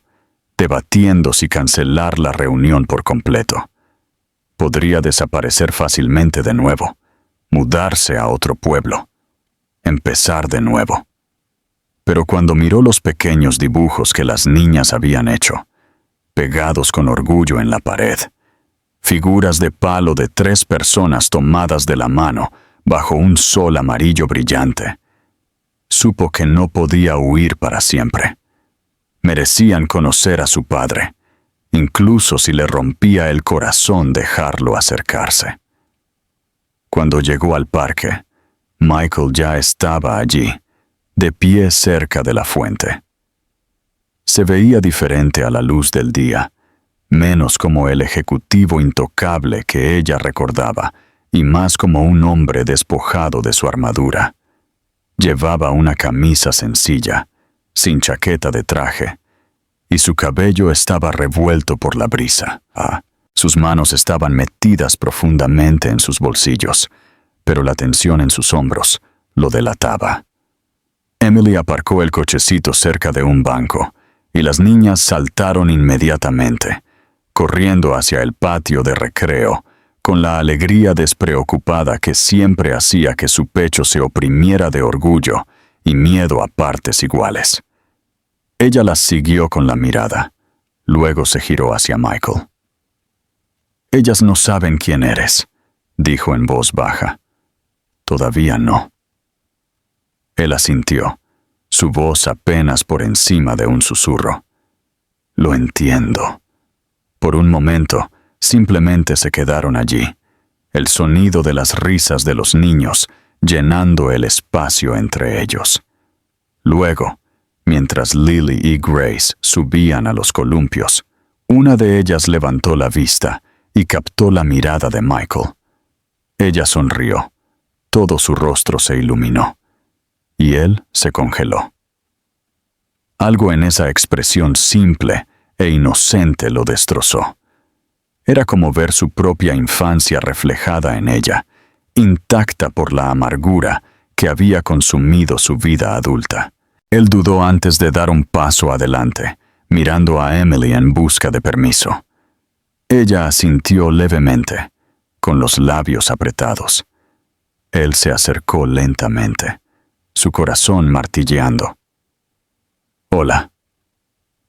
debatiendo si cancelar la reunión por completo. Podría desaparecer fácilmente de nuevo, mudarse a otro pueblo, empezar de nuevo. Pero cuando miró los pequeños dibujos que las niñas habían hecho, pegados con orgullo en la pared, figuras de palo de 3 personas tomadas de la mano bajo un sol amarillo brillante, supo que no podía huir para siempre. Merecían conocer a su padre, incluso si le rompía el corazón dejarlo acercarse. Cuando llegó al parque, Michael ya estaba allí, de pie cerca de la fuente. Se veía diferente a la luz del día, menos como el ejecutivo intocable que ella recordaba y más como un hombre despojado de su armadura. Llevaba una camisa sencilla, sin chaqueta de traje, y su cabello estaba revuelto por la brisa. Sus manos estaban metidas profundamente en sus bolsillos, pero la tensión en sus hombros lo delataba. Emily aparcó el cochecito cerca de un banco, y las niñas saltaron inmediatamente. corriendo hacia el patio de recreo, con la alegría despreocupada que siempre hacía que su pecho se oprimiera de orgullo y miedo a partes iguales. Ella las siguió con la mirada. Luego se giró hacia Michael. «Ellas no saben quién eres», dijo en voz baja. «Todavía no». Él asintió, su voz apenas por encima de un susurro. «Lo entiendo». Por un momento, simplemente se quedaron allí, el sonido de las risas de los niños llenando el espacio entre ellos. Luego, mientras Lily y Grace subían a los columpios, una de ellas levantó la vista y captó la mirada de Michael. Ella sonrió. Todo su rostro se iluminó. Y él se congeló. Algo en esa expresión simple e inocente lo destrozó. Era como ver su propia infancia reflejada en ella, intacta por la amargura que había consumido su vida adulta. Él dudó antes de dar un paso adelante, mirando a Emily en busca de permiso. Ella asintió levemente, con los labios apretados. Él se acercó lentamente, su corazón martilleando. «Hola»,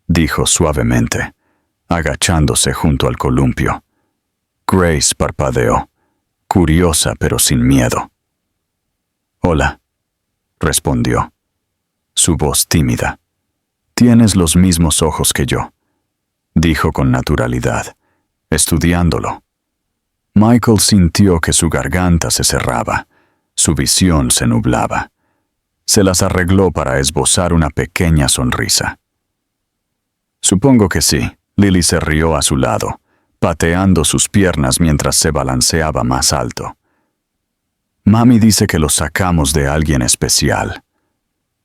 dijo suavemente, agachándose junto al columpio. Grace parpadeó, curiosa pero sin miedo. «Hola», respondió, su voz tímida. «Tienes los mismos ojos que yo», dijo con naturalidad, estudiándolo. Michael sintió que su garganta se cerraba, su visión se nublaba. Se las arregló para esbozar una pequeña sonrisa. «Supongo que sí», Lily se rió a su lado, pateando sus piernas mientras se balanceaba más alto. «Mami dice que lo sacamos de alguien especial».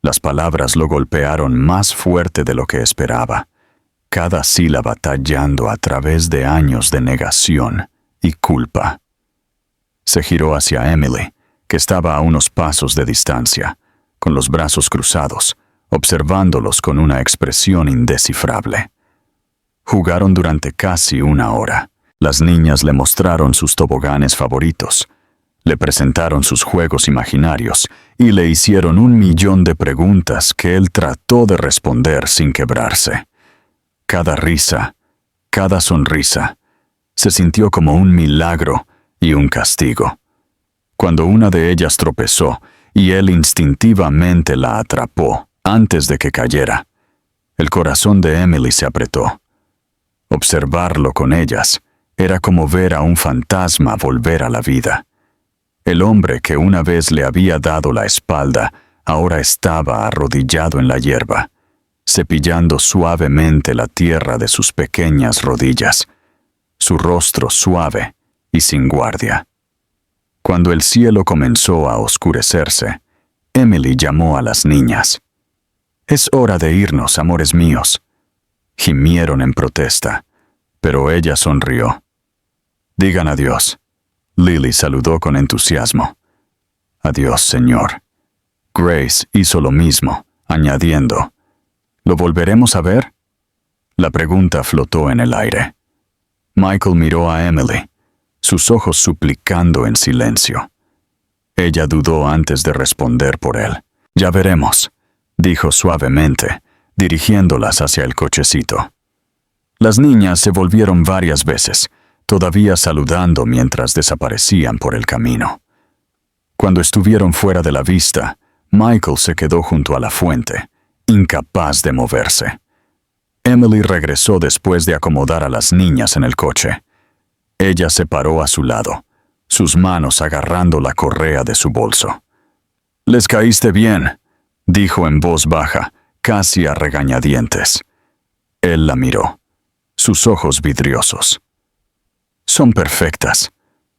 Las palabras lo golpearon más fuerte de lo que esperaba, cada sílaba tallando a través de años de negación y culpa. Se giró hacia Emily, que estaba a unos pasos de distancia, con los brazos cruzados, observándolos con una expresión indescifrable. Jugaron durante casi una hora. Las niñas le mostraron sus toboganes favoritos, le presentaron sus juegos imaginarios y le hicieron 1.000.000 de preguntas que él trató de responder sin quebrarse. Cada risa, cada sonrisa, se sintió como un milagro y un castigo. Cuando una de ellas tropezó y él instintivamente la atrapó antes de que cayera, el corazón de Emily se apretó. Observarlo con ellas era como ver a un fantasma volver a la vida. El hombre que una vez le había dado la espalda ahora estaba arrodillado en la hierba, cepillando suavemente la tierra de sus pequeñas rodillas, su rostro suave y sin guardia. Cuando el cielo comenzó a oscurecerse, Emily llamó a las niñas. «Es hora de irnos, amores míos». Gimieron en protesta, pero ella sonrió. «Digan adiós». Lily saludó con entusiasmo. «Adiós, señor». Grace hizo lo mismo, añadiendo, «¿Lo volveremos a ver?». La pregunta flotó en el aire. Michael miró a Emily, sus ojos suplicando en silencio. Ella dudó antes de responder por él. «Ya veremos», dijo suavemente, dirigiéndolas hacia el cochecito. Las niñas se volvieron varias veces, todavía saludando mientras desaparecían por el camino. Cuando estuvieron fuera de la vista, Michael se quedó junto a la fuente, incapaz de moverse. Emily regresó después de acomodar a las niñas en el coche. Ella se paró a su lado, sus manos agarrando la correa de su bolso. «Les caíste bien», dijo en voz baja, casi a regañadientes. Él la miró, sus ojos vidriosos. «Son perfectas.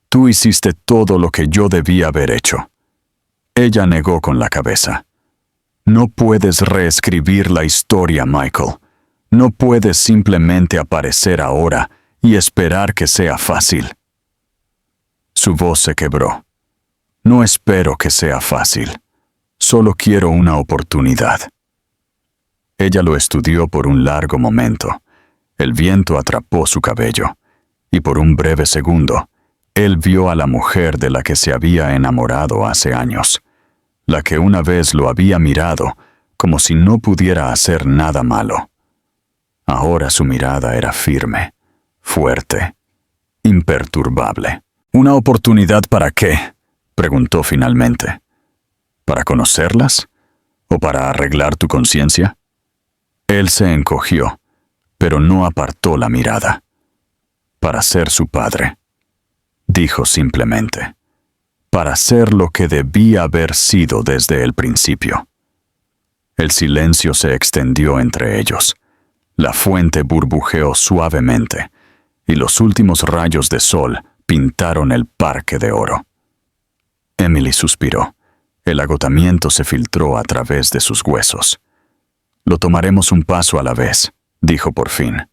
Tú hiciste todo lo que yo debía haber hecho». Ella negó con la cabeza. «No puedes reescribir la historia, Michael. No puedes simplemente aparecer ahora y esperar que sea fácil». Su voz se quebró. «No espero que sea fácil. Solo quiero una oportunidad». Ella lo estudió por un largo momento. El viento atrapó su cabello, y por un breve segundo, él vio a la mujer de la que se había enamorado hace años, la que una vez lo había mirado como si no pudiera hacer nada malo. Ahora su mirada era firme, fuerte, imperturbable. ¿Una oportunidad para qué?, preguntó finalmente. ¿Para conocerlas? ¿O para arreglar tu conciencia? Él se encogió, pero no apartó la mirada. Para ser su padre, dijo simplemente. Para ser lo que debía haber sido desde el principio. El silencio se extendió entre ellos. La fuente burbujeó suavemente, y los últimos rayos de sol pintaron el parque de oro. Emily suspiró. El agotamiento se filtró a través de sus huesos. Lo tomaremos un paso a la vez, dijo por fin.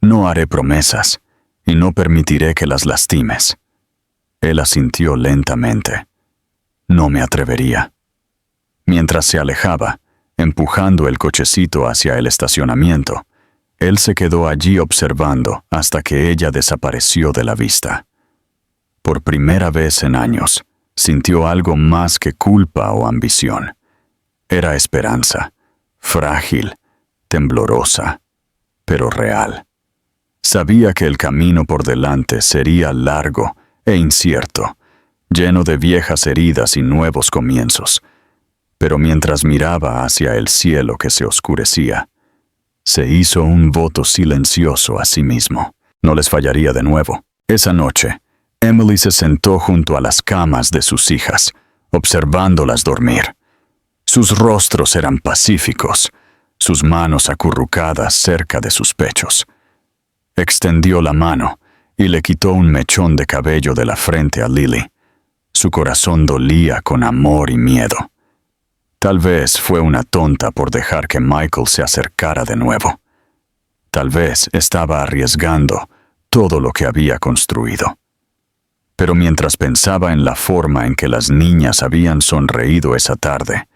No haré promesas, y no permitiré que las lastimes. Él asintió lentamente. No me atrevería. Mientras se alejaba, empujando el cochecito hacia el estacionamiento, él se quedó allí observando hasta que ella desapareció de la vista. Por primera vez en años, sintió algo más que culpa o ambición. Era esperanza, frágil, temblorosa, pero real. Sabía que el camino por delante sería largo e incierto, lleno de viejas heridas y nuevos comienzos. Pero mientras miraba hacia el cielo que se oscurecía, se hizo un voto silencioso a sí mismo. No les fallaría de nuevo. Esa noche, Emily se sentó junto a las camas de sus hijas, observándolas dormir. Sus rostros eran pacíficos, sus manos acurrucadas cerca de sus pechos. Extendió la mano y le quitó un mechón de cabello de la frente a Lily. Su corazón dolía con amor y miedo. Tal vez fue una tonta por dejar que Michael se acercara de nuevo. Tal vez estaba arriesgando todo lo que había construido. Pero mientras pensaba en la forma en que las niñas habían sonreído esa tarde,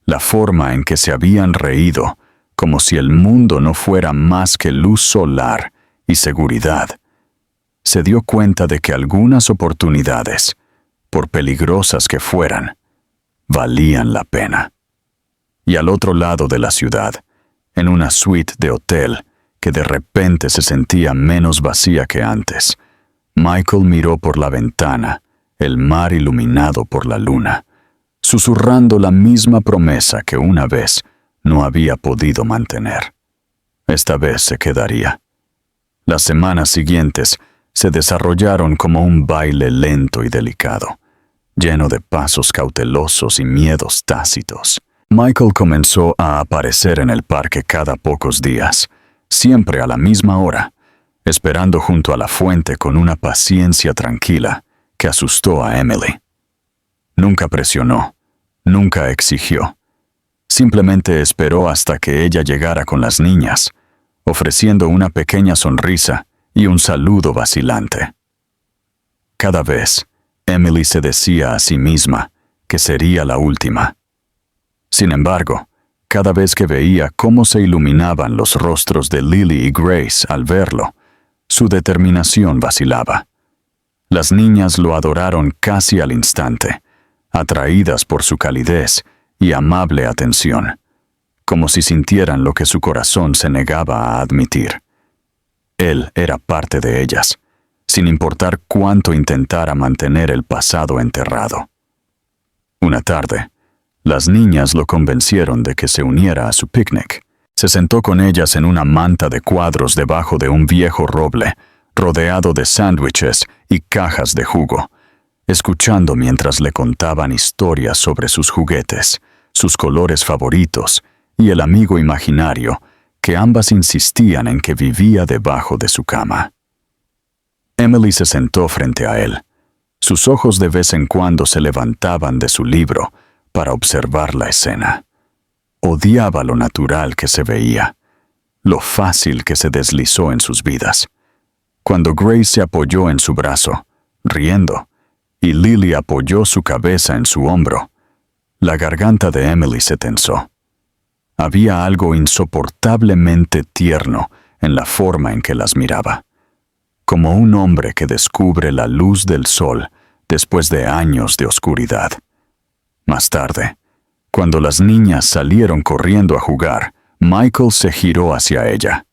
la forma en que se habían reído como si el mundo no fuera más que luz solar y seguridad, se dio cuenta de que algunas oportunidades, por peligrosas que fueran, valían la pena. Y al otro lado de la ciudad, en una suite de hotel que de repente se sentía menos vacía que antes, Michael miró por la ventana el mar iluminado por la luna, susurrando la misma promesa que una vez no había podido mantener. Esta vez se quedaría. Las semanas siguientes se desarrollaron como un baile lento y delicado, lleno de pasos cautelosos y miedos tácitos. Michael comenzó a aparecer en el parque cada pocos días, siempre a la misma hora, esperando junto a la fuente con una paciencia tranquila que asustó a Emily. Nunca presionó, nunca exigió. Simplemente esperó hasta que ella llegara con las niñas, ofreciendo una pequeña sonrisa y un saludo vacilante. Cada vez, Emily se decía a sí misma que sería la última. Sin embargo, cada vez que veía cómo se iluminaban los rostros de Lily y Grace al verlo, su determinación vacilaba. Las niñas lo adoraron casi al instante, atraídas por su calidez y amable atención, como si sintieran lo que su corazón se negaba a admitir. Él era parte de ellas, sin importar cuánto intentara mantener el pasado enterrado. Una tarde, las niñas lo convencieron de que se uniera a su picnic. Se sentó con ellas en una manta de cuadros debajo de un viejo roble, rodeado de sándwiches y cajas de jugo, escuchando mientras le contaban historias sobre sus juguetes, sus colores favoritos y el amigo imaginario que ambas insistían en que vivía debajo de su cama. Emily se sentó frente a él. Sus ojos de vez en cuando se levantaban de su libro para observar la escena. Odiaba lo natural que se veía, lo fácil que se deslizó en sus vidas. Cuando Grace se apoyó en su brazo, riendo, y Lily apoyó su cabeza en su hombro, la garganta de Emily se tensó. Había algo insoportablemente tierno en la forma en que las miraba, como un hombre que descubre la luz del sol después de años de oscuridad. Más tarde, cuando las niñas salieron corriendo a jugar, Michael se giró hacia ella.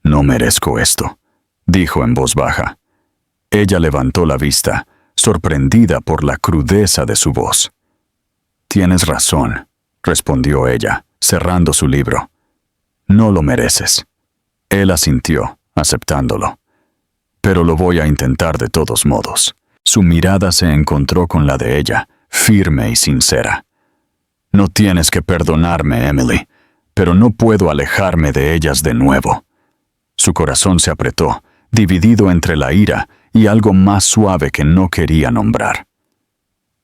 «No merezco esto», dijo en voz baja. Ella levantó la vista, sorprendida por la crudeza de su voz. «Tienes razón», respondió ella, cerrando su libro. «No lo mereces». Él asintió, aceptándolo. «Pero lo voy a intentar de todos modos». Su mirada se encontró con la de ella, firme y sincera. «No tienes que perdonarme, Emily, pero no puedo alejarme de ellas de nuevo». Su corazón se apretó, dividido entre la ira y algo más suave que no quería nombrar.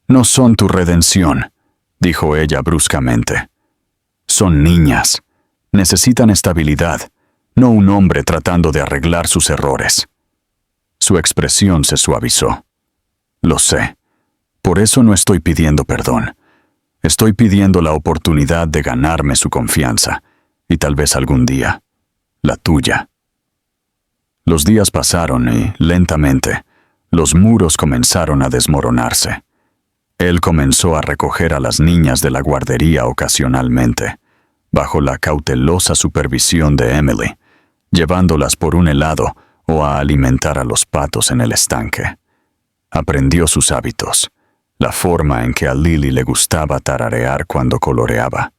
«No son tu redención», dijo ella bruscamente. «Son niñas. Necesitan estabilidad, no un hombre tratando de arreglar sus errores». Su expresión se suavizó. «Lo sé. Por eso no estoy pidiendo perdón. Estoy pidiendo la oportunidad de ganarme su confianza, y tal vez algún día, la tuya». Los días pasaron y, lentamente, los muros comenzaron a desmoronarse. Él comenzó a recoger a las niñas de la guardería ocasionalmente, bajo la cautelosa supervisión de Emily, llevándolas por un helado o a alimentar a los patos en el estanque. Aprendió sus hábitos, la forma en que a Lily le gustaba tararear cuando coloreaba,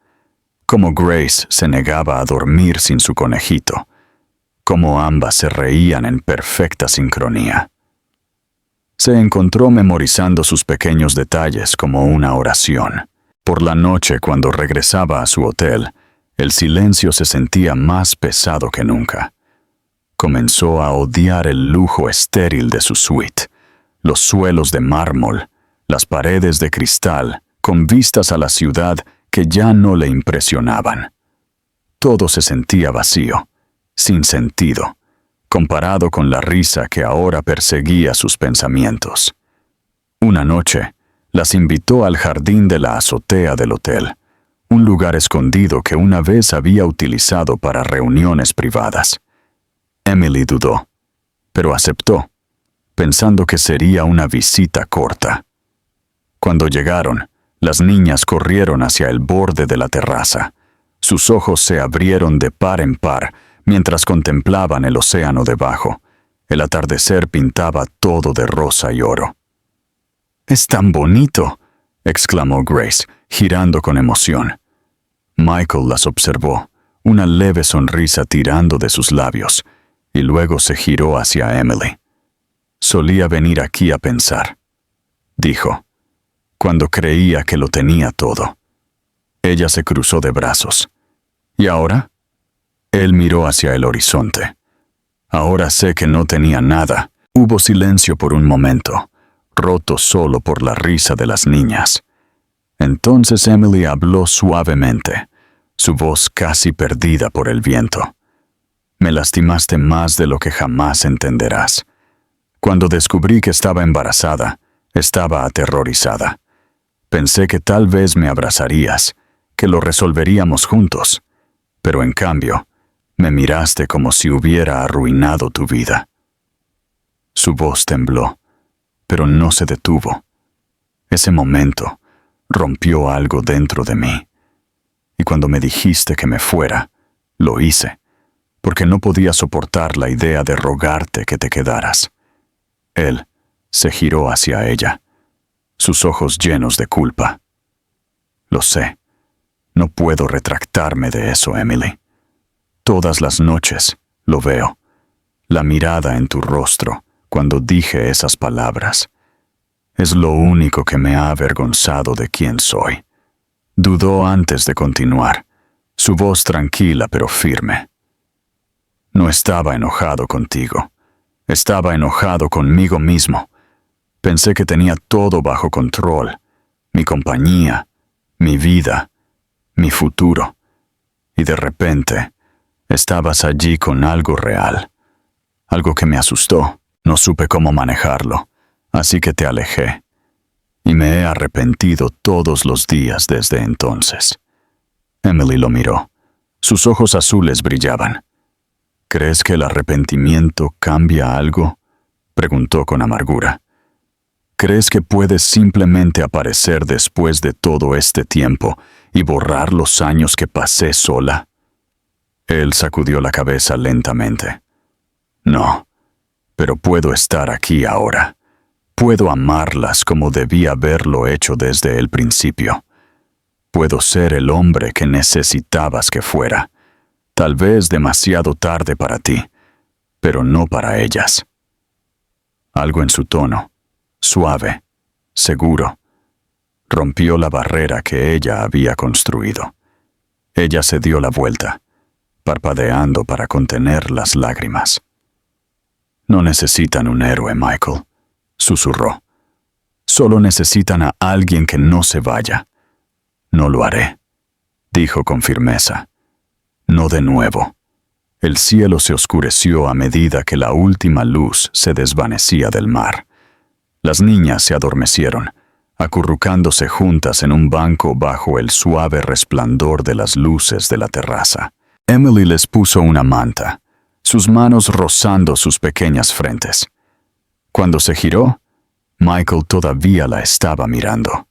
cómo Grace se negaba a dormir sin su conejito, cómo ambas se reían en perfecta sincronía. Se encontró memorizando sus pequeños detalles como una oración. Por la noche, cuando regresaba a su hotel, el silencio se sentía más pesado que nunca. Comenzó a odiar el lujo estéril de su suite, los suelos de mármol, las paredes de cristal, con vistas a la ciudad que ya no le impresionaban. Todo se sentía vacío, sin sentido, comparado con la risa que ahora perseguía sus pensamientos. Una noche, las invitó al jardín de la azotea del hotel, un lugar escondido que una vez había utilizado para reuniones privadas. Emily dudó, pero aceptó, pensando que sería una visita corta. Cuando llegaron, las niñas corrieron hacia el borde de la terraza. Sus ojos se abrieron de par en par mientras contemplaban el océano debajo. El atardecer pintaba todo de rosa y oro. «Es tan bonito», exclamó Grace, girando con emoción. Michael las observó, una leve sonrisa tirando de sus labios, y luego se giró hacia Emily. «Solía venir aquí a pensar», dijo, «cuando creía que lo tenía todo». Ella se cruzó de brazos. «¿Y ahora?» Él miró hacia el horizonte. «Ahora sé que no tenía nada». Hubo silencio por un momento, roto solo por la risa de las niñas. Entonces Emily habló suavemente, su voz casi perdida por el viento. «Me lastimaste más de lo que jamás entenderás. Cuando descubrí que estaba embarazada, estaba aterrorizada. Pensé que tal vez me abrazarías, que lo resolveríamos juntos, pero en cambio, me miraste como si hubiera arruinado tu vida». Su voz tembló, pero no se detuvo. Ese momento rompió algo dentro de mí. Y cuando me dijiste que me fuera, lo hice, porque no podía soportar la idea de rogarte que te quedaras. Él se giró hacia ella, sus ojos llenos de culpa. «Lo sé. No puedo retractarme de eso, Emily. Todas las noches lo veo, la mirada en tu rostro cuando dije esas palabras. Es lo único que me ha avergonzado de quién soy». Dudó antes de continuar, su voz tranquila pero firme. «No estaba enojado contigo. Estaba enojado conmigo mismo. Pensé que tenía todo bajo control, mi compañía, mi vida, mi futuro. Y de repente, estabas allí con algo real, algo que me asustó. No supe cómo manejarlo, así que te alejé. Y me he arrepentido todos los días desde entonces». Emily lo miró. Sus ojos azules brillaban. ¿Crees que el arrepentimiento cambia algo?, preguntó con amargura. ¿Crees que puedes simplemente aparecer después de todo este tiempo y borrar los años que pasé sola? Él sacudió la cabeza lentamente. No, pero puedo estar aquí ahora. Puedo amarlas como debí haberlo hecho desde el principio. Puedo ser el hombre que necesitabas que fuera. Tal vez demasiado tarde para ti, pero no para ellas. Algo en su tono, suave, seguro, rompió la barrera que ella había construido. Ella se dio la vuelta, parpadeando para contener las lágrimas. No necesitan un héroe, Michael, susurró. Solo necesitan a alguien que no se vaya. No lo haré, dijo con firmeza. No de nuevo. El cielo se oscureció a medida que la última luz se desvanecía del mar. Las niñas se adormecieron, acurrucándose juntas en un banco bajo el suave resplandor de las luces de la terraza. Emily les puso una manta, sus manos rozando sus pequeñas frentes. Cuando se giró, Michael todavía la estaba mirando.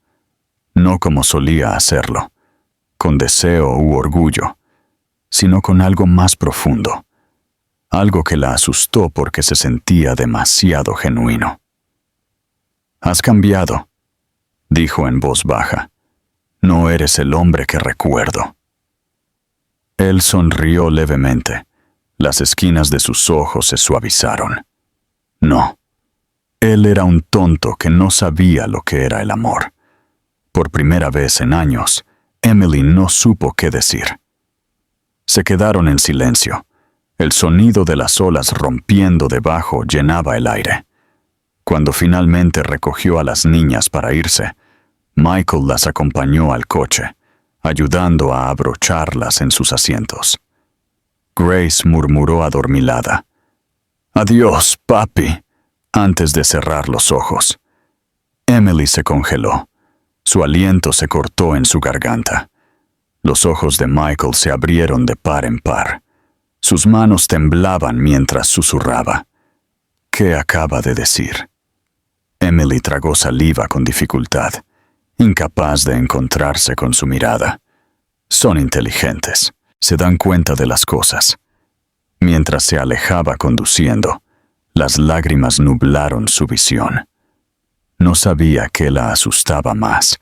No como solía hacerlo, con deseo u orgullo, sino con algo más profundo, algo que la asustó porque se sentía demasiado genuino. «Has cambiado», dijo en voz baja. «No eres el hombre que recuerdo». Él sonrió levemente. Las esquinas de sus ojos se suavizaron. No. Él era un tonto que no sabía lo que era el amor. Por primera vez en años, Emily no supo qué decir. Se quedaron en silencio. El sonido de las olas rompiendo debajo llenaba el aire. Cuando finalmente recogió a las niñas para irse, Michael las acompañó al coche, ayudando a abrocharlas en sus asientos. Grace murmuró adormilada: «Adiós, papi», antes de cerrar los ojos. Emily se congeló. Su aliento se cortó en su garganta. Los ojos de Michael se abrieron de par en par. Sus manos temblaban mientras susurraba. ¿Qué acaba de decir? Emily tragó saliva con dificultad, incapaz de encontrarse con su mirada. Son inteligentes, se dan cuenta de las cosas. Mientras se alejaba conduciendo, las lágrimas nublaron su visión. No sabía qué la asustaba más: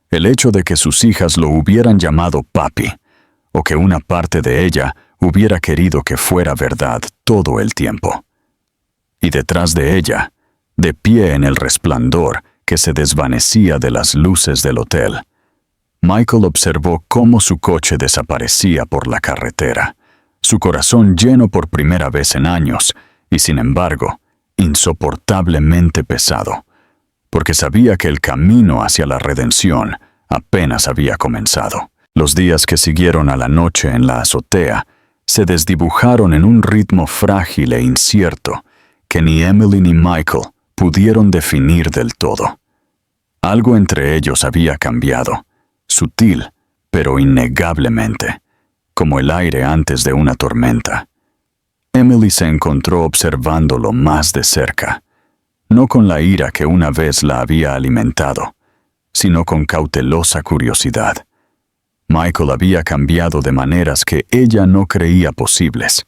el hecho de que sus hijas lo hubieran llamado papi, o que una parte de ella hubiera querido que fuera verdad todo el tiempo. Y detrás de ella, de pie en el resplandor que se desvanecía de las luces del hotel, Michael observó cómo su coche desaparecía por la carretera, su corazón lleno por primera vez en años, y sin embargo, insoportablemente pesado, porque sabía que el camino hacia la redención apenas había comenzado. Los días que siguieron a la noche en la azotea se desdibujaron en un ritmo frágil e incierto que ni Emily ni Michael pudieron definir del todo. Algo entre ellos había cambiado, sutil, pero innegablemente, como el aire antes de una tormenta. Emily se encontró observándolo más de cerca, no con la ira que una vez la había alimentado, sino con cautelosa curiosidad. Michael había cambiado de maneras que ella no creía posibles.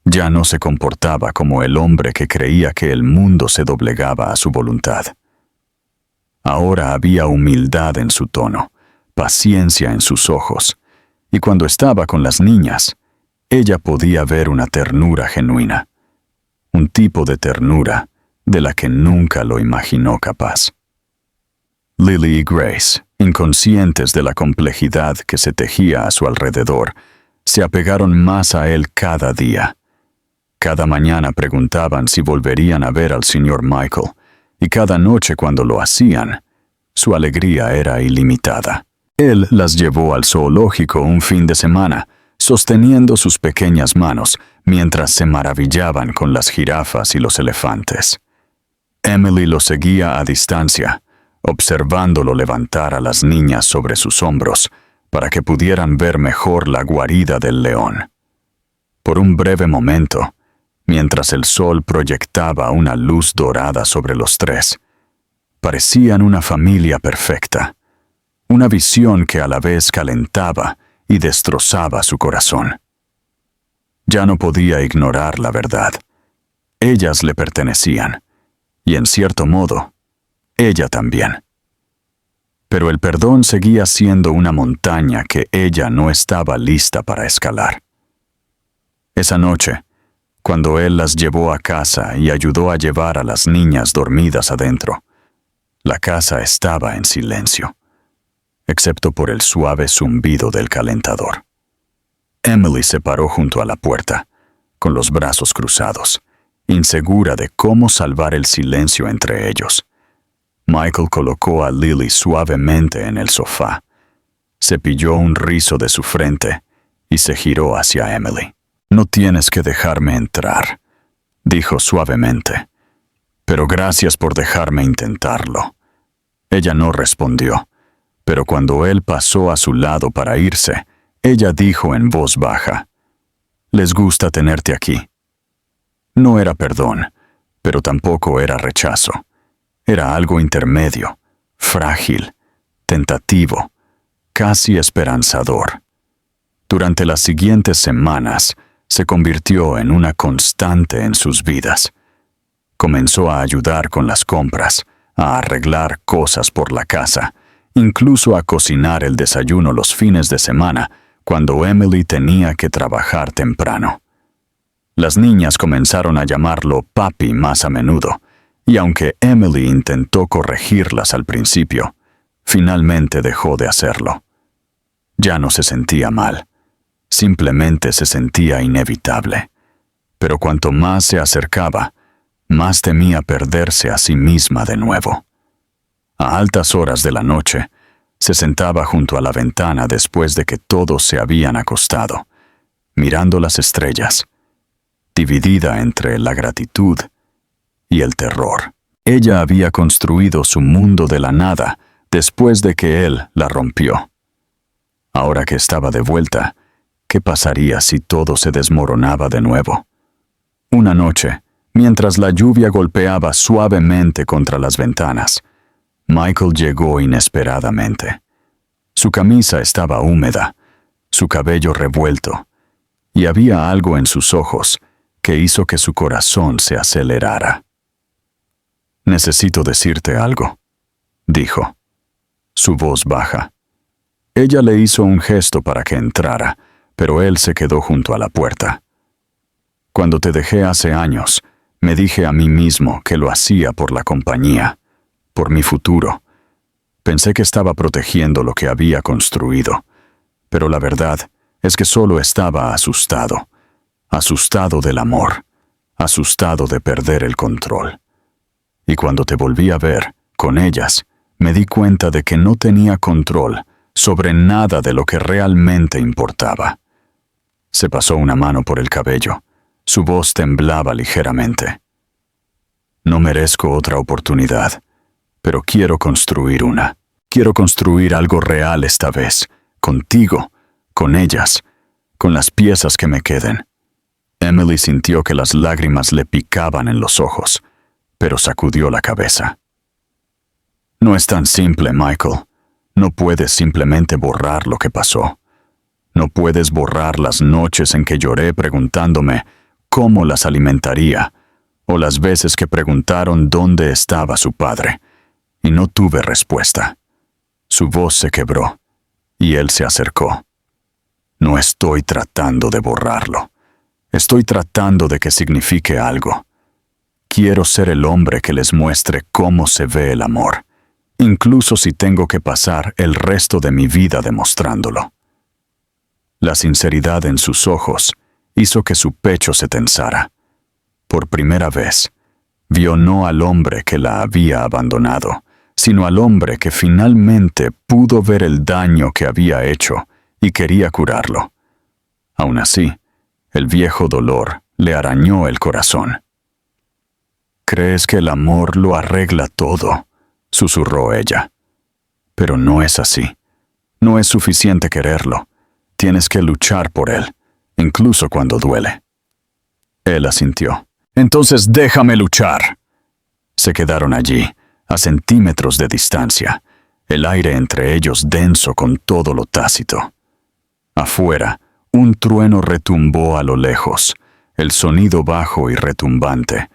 Ya no se comportaba como el hombre que creía que el mundo se doblegaba a su voluntad. Ahora había humildad en su tono, paciencia en sus ojos, y cuando estaba con las niñas, ella podía ver una ternura genuina, un tipo de ternura de la que nunca lo imaginó capaz. Lily y Grace, inconscientes de la complejidad que se tejía a su alrededor, se apegaron más a él cada día. Cada mañana preguntaban si volverían a ver al señor Michael, y cada noche cuando lo hacían, su alegría era ilimitada. Él las llevó al zoológico un fin de semana, sosteniendo sus pequeñas manos mientras se maravillaban con las jirafas y los elefantes. Emily lo seguía a distancia, observándolo levantar a las niñas sobre sus hombros para que pudieran ver mejor la guarida del león. Por un breve momento, mientras el sol proyectaba una luz dorada sobre los tres, parecían una familia perfecta, una visión que a la vez calentaba y destrozaba su corazón. Ya no podía ignorar la verdad. Ellas le pertenecían, y en cierto modo, ella también. Pero el perdón seguía siendo una montaña que ella no estaba lista para escalar. Esa noche, cuando él las llevó a casa y ayudó a llevar a las niñas dormidas adentro, la casa estaba en silencio, excepto por el suave zumbido del calentador. Emily se paró junto a la puerta, con los brazos cruzados, insegura de cómo salvar el silencio entre ellos. Michael colocó a Lily suavemente en el sofá, cepilló un rizo de su frente y se giró hacia Emily. «No tienes que dejarme entrar», dijo suavemente, «pero gracias por dejarme intentarlo». Ella no respondió, pero cuando él pasó a su lado para irse, ella dijo en voz baja, «Les gusta tenerte aquí». No era perdón, pero tampoco era rechazo. Era algo intermedio, frágil, tentativo, casi esperanzador. Durante las siguientes semanas, se convirtió en una constante en sus vidas. Comenzó a ayudar con las compras, a arreglar cosas por la casa, incluso a cocinar el desayuno los fines de semana, cuando Emily tenía que trabajar temprano. Las niñas comenzaron a llamarlo papi más a menudo, y aunque Emily intentó corregirlas al principio, finalmente dejó de hacerlo. Ya no se sentía mal, simplemente se sentía inevitable. Pero cuanto más se acercaba, más temía perderse a sí misma de nuevo. A altas horas de la noche, se sentaba junto a la ventana después de que todos se habían acostado, mirando las estrellas, dividida entre la gratitud y el terror. Ella había construido su mundo de la nada después de que él la rompió. Ahora que estaba de vuelta, ¿qué pasaría si todo se desmoronaba de nuevo? Una noche, mientras la lluvia golpeaba suavemente contra las ventanas, Michael llegó inesperadamente. Su camisa estaba húmeda, su cabello revuelto, y había algo en sus ojos que hizo que su corazón se acelerara. «Necesito decirte algo», dijo, su voz baja. Ella le hizo un gesto para que entrara, pero él se quedó junto a la puerta. «Cuando te dejé hace años, me dije a mí mismo que lo hacía por la compañía, por mi futuro. Pensé que estaba protegiendo lo que había construido, pero la verdad es que solo estaba asustado. Asustado del amor, asustado de perder el control. Y cuando te volví a ver, con ellas, me di cuenta de que no tenía control sobre nada de lo que realmente importaba». Se pasó una mano por el cabello. Su voz temblaba ligeramente. «No merezco otra oportunidad, pero quiero construir una. Quiero construir algo real esta vez, contigo, con ellas, con las piezas que me queden». Emily sintió que las lágrimas le picaban en los ojos, pero sacudió la cabeza. «No es tan simple, Michael. No puedes simplemente borrar lo que pasó. No puedes borrar las noches en que lloré preguntándome cómo las alimentaría, o las veces que preguntaron dónde estaba su padre, y no tuve respuesta». Su voz se quebró, y él se acercó. «No estoy tratando de borrarlo. Estoy tratando de que signifique algo. Quiero ser el hombre que les muestre cómo se ve el amor, incluso si tengo que pasar el resto de mi vida demostrándolo». La sinceridad en sus ojos hizo que su pecho se tensara. Por primera vez, vio no al hombre que la había abandonado, sino al hombre que finalmente pudo ver el daño que había hecho y quería curarlo. Aún así, el viejo dolor le arañó el corazón. «¿Crees que el amor lo arregla todo?», susurró ella. «Pero no es así. No es suficiente quererlo. Tienes que luchar por él. incluso cuando duele. Él asintió. Entonces déjame luchar. Se quedaron allí, a centímetros de distancia, el aire entre ellos denso con todo lo tácito. Afuera, un trueno retumbó a lo lejos, el sonido bajo y retumbante,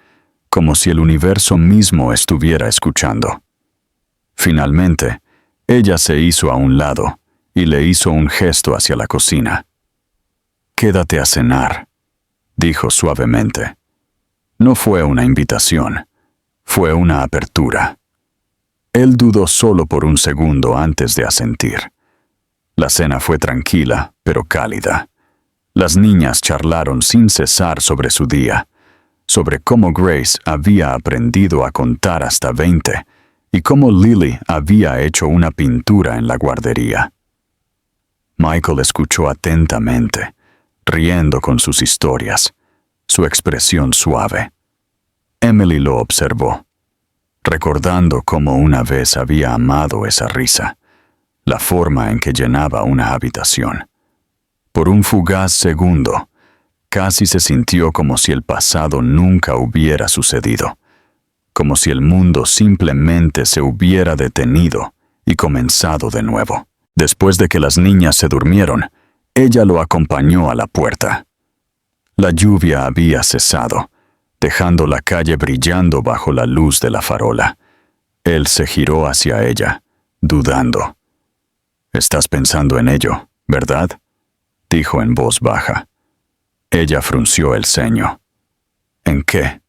como si el universo mismo estuviera escuchando. Finalmente, ella se hizo a un lado y le hizo un gesto hacia la cocina. «Quédate a cenar», dijo suavemente. No fue una invitación, fue una apertura. Él dudó solo por un segundo antes de asentir. La cena fue tranquila, pero cálida. Las niñas charlaron sin cesar sobre su día, sobre cómo Grace había aprendido a contar hasta 20 y cómo Lily había hecho una pintura en la guardería. Michael escuchó atentamente, riendo con sus historias, su expresión suave. Emily lo observó, recordando cómo una vez había amado esa risa, la forma en que llenaba una habitación. Por un fugaz segundo, casi se sintió como si el pasado nunca hubiera sucedido, como si el mundo simplemente se hubiera detenido y comenzado de nuevo. Después de que las niñas se durmieron, ella lo acompañó a la puerta. La lluvia había cesado, dejando la calle brillando bajo la luz de la farola. Él se giró hacia ella, dudando. «Estás pensando en ello, ¿verdad?», dijo en voz baja. Ella frunció el ceño. «¿En qué?».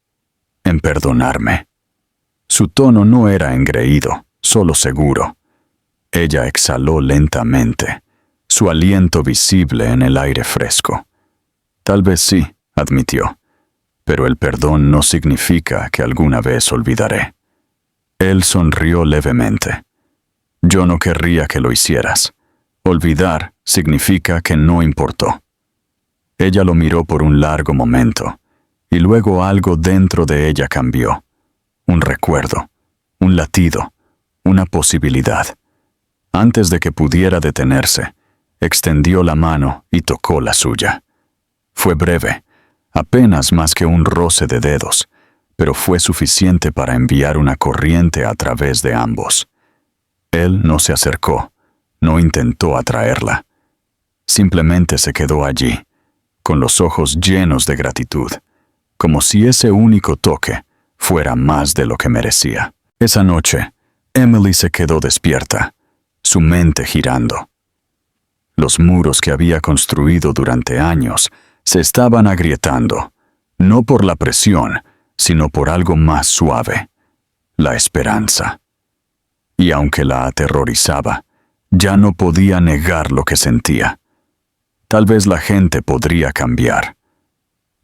«En perdonarme». Su tono no era engreído, solo seguro. Ella exhaló lentamente, su aliento visible en el aire fresco. «Tal vez sí», admitió, «pero el perdón no significa que alguna vez olvidaré». Él sonrió levemente. «Yo no querría que lo hicieras. Olvidar significa que no importó». Ella lo miró por un largo momento, y luego algo dentro de ella cambió. Un recuerdo, un latido, una posibilidad. Antes de que pudiera detenerse, extendió la mano y tocó la suya. Fue breve, apenas más que un roce de dedos, pero fue suficiente para enviar una corriente a través de ambos. Él no se acercó, no intentó atraerla. Simplemente se quedó allí, con los ojos llenos de gratitud, como si ese único toque fuera más de lo que merecía. Esa noche, Emily se quedó despierta, su mente girando. Los muros que había construido durante años se estaban agrietando, no por la presión, sino por algo más suave, la esperanza. Y aunque la aterrorizaba, ya no podía negar lo que sentía. Tal vez la gente podría cambiar.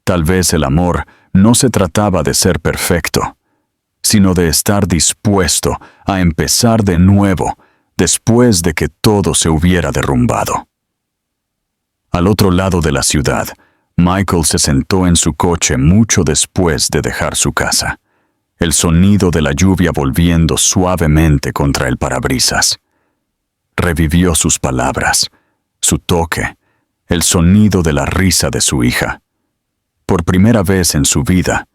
Tal vez el amor no se trataba de ser perfecto, sino de estar dispuesto a empezar de nuevo después de que todo se hubiera derrumbado. Al otro lado de la ciudad, Michael se sentó en su coche mucho después de dejar su casa, el sonido de la lluvia volviendo suavemente contra el parabrisas. Revivió sus palabras, su toque, el sonido de la risa de su hija. Por primera vez en su vida,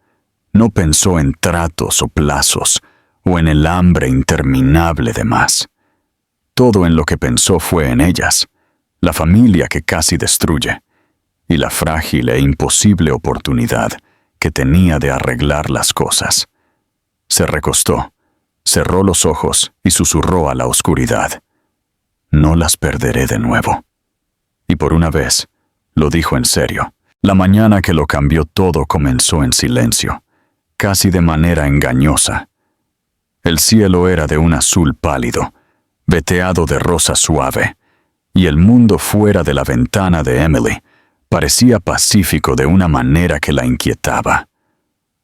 no pensó en tratos o plazos o en el hambre interminable de más. Todo en lo que pensó fue en ellas, la familia que casi destruye, y la frágil e imposible oportunidad que tenía de arreglar las cosas. Se recostó, cerró los ojos y susurró a la oscuridad. «No las perderé de nuevo». Y por una vez, lo dijo en serio. La mañana que lo cambió todo comenzó en silencio, casi de manera engañosa. El cielo era de un azul pálido, veteado de rosa suave, y el mundo fuera de la ventana de Emily parecía pacífico de una manera que la inquietaba.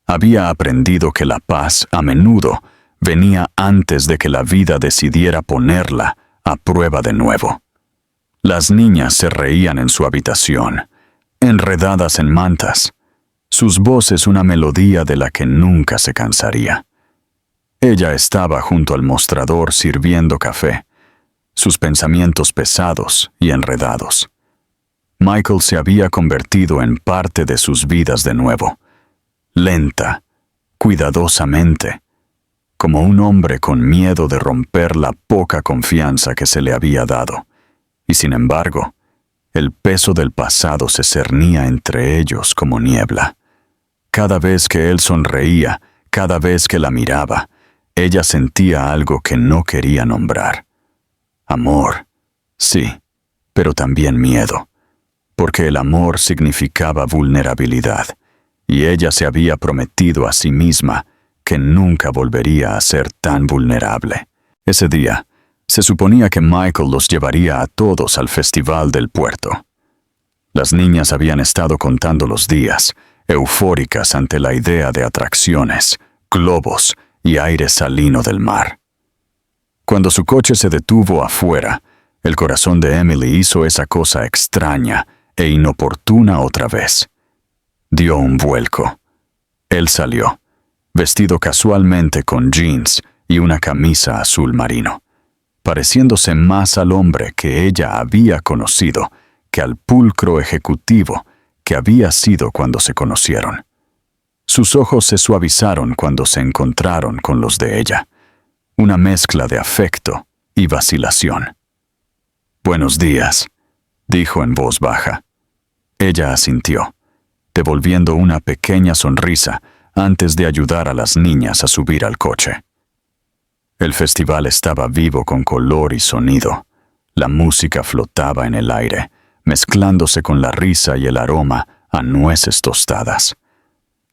Había aprendido que la paz, a menudo, venía antes de que la vida decidiera ponerla a prueba de nuevo. Las niñas se reían en su habitación, enredadas en mantas, sus voces una melodía de la que nunca se cansaría. Ella estaba junto al mostrador sirviendo café, sus pensamientos pesados y enredados. Michael se había convertido en parte de sus vidas de nuevo, lenta, cuidadosamente, como un hombre con miedo de romper la poca confianza que se le había dado. Y sin embargo, el peso del pasado se cernía entre ellos como niebla. Cada vez que él sonreía, cada vez que la miraba, ella sentía algo que no quería nombrar. Amor, sí, pero también miedo, porque el amor significaba vulnerabilidad, y ella se había prometido a sí misma que nunca volvería a ser tan vulnerable. Ese día, se suponía que Michael los llevaría a todos al festival del puerto. Las niñas habían estado contando los días, eufóricas ante la idea de atracciones, globos y aire salino del mar. Cuando su coche se detuvo afuera, el corazón de Emily hizo esa cosa extraña e inoportuna otra vez. Dio un vuelco. Él salió, vestido casualmente con jeans y una camisa azul marino, pareciéndose más al hombre que ella había conocido que al pulcro ejecutivo que había sido cuando se conocieron. Sus ojos se suavizaron cuando se encontraron con los de ella, una mezcla de afecto y vacilación. «Buenos días», dijo en voz baja. Ella asintió, devolviendo una pequeña sonrisa antes de ayudar a las niñas a subir al coche. El festival estaba vivo con color y sonido. La música flotaba en el aire, mezclándose con la risa y el aroma a nueces tostadas.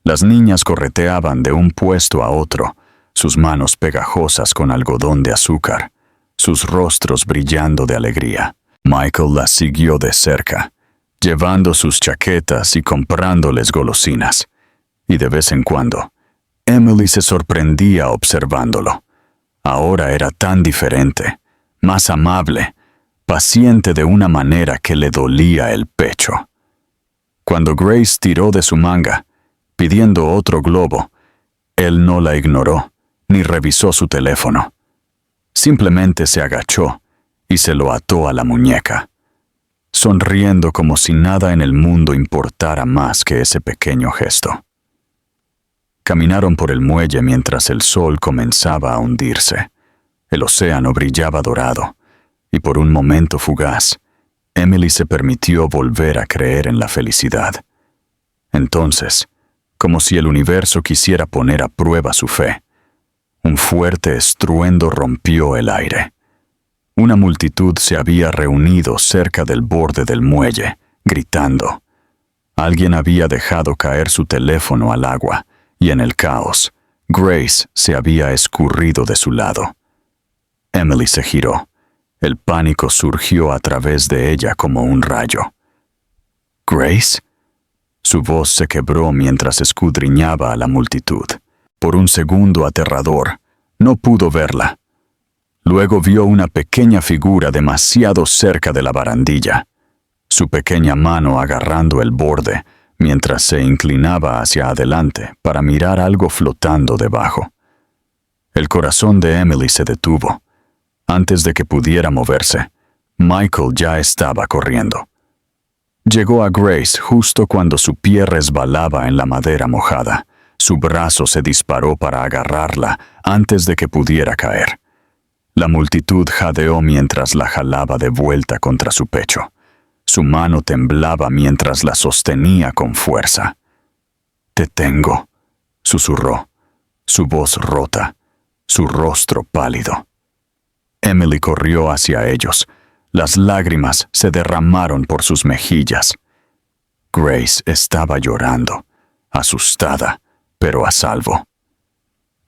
Las niñas correteaban de un puesto a otro, sus manos pegajosas con algodón de azúcar, sus rostros brillando de alegría. Michael las siguió de cerca, llevando sus chaquetas y comprándoles golosinas. Y de vez en cuando, Emily se sorprendía observándolo. Ahora era tan diferente, más amable, paciente de una manera que le dolía el pecho. Cuando Grace tiró de su manga, pidiendo otro globo, él no la ignoró, ni revisó su teléfono. Simplemente se agachó y se lo ató a la muñeca, sonriendo como si nada en el mundo importara más que ese pequeño gesto. Caminaron por el muelle mientras el sol comenzaba a hundirse. El océano brillaba dorado, y por un momento fugaz, Emily se permitió volver a creer en la felicidad. Entonces, como si el universo quisiera poner a prueba su fe, un fuerte estruendo rompió el aire. Una multitud se había reunido cerca del borde del muelle, gritando. Alguien había dejado caer su teléfono al agua, y en el caos, Grace se había escurrido de su lado. Emily se giró. El pánico surgió a través de ella como un rayo. «¿Grace?» Su voz se quebró mientras escudriñaba a la multitud. Por un segundo aterrador, no pudo verla. Luego vio una pequeña figura demasiado cerca de la barandilla, su pequeña mano agarrando el borde mientras se inclinaba hacia adelante para mirar algo flotando debajo. El corazón de Emily se detuvo. Antes de que pudiera moverse, Michael ya estaba corriendo. Llegó a Grace justo cuando su pie resbalaba en la madera mojada. Su brazo se disparó para agarrarla antes de que pudiera caer. La multitud jadeó mientras la jalaba de vuelta contra su pecho. Su mano temblaba mientras la sostenía con fuerza. «Te tengo», susurró, su voz rota, su rostro pálido. Emily corrió hacia ellos. Las lágrimas se derramaron por sus mejillas. Grace estaba llorando, asustada, pero a salvo.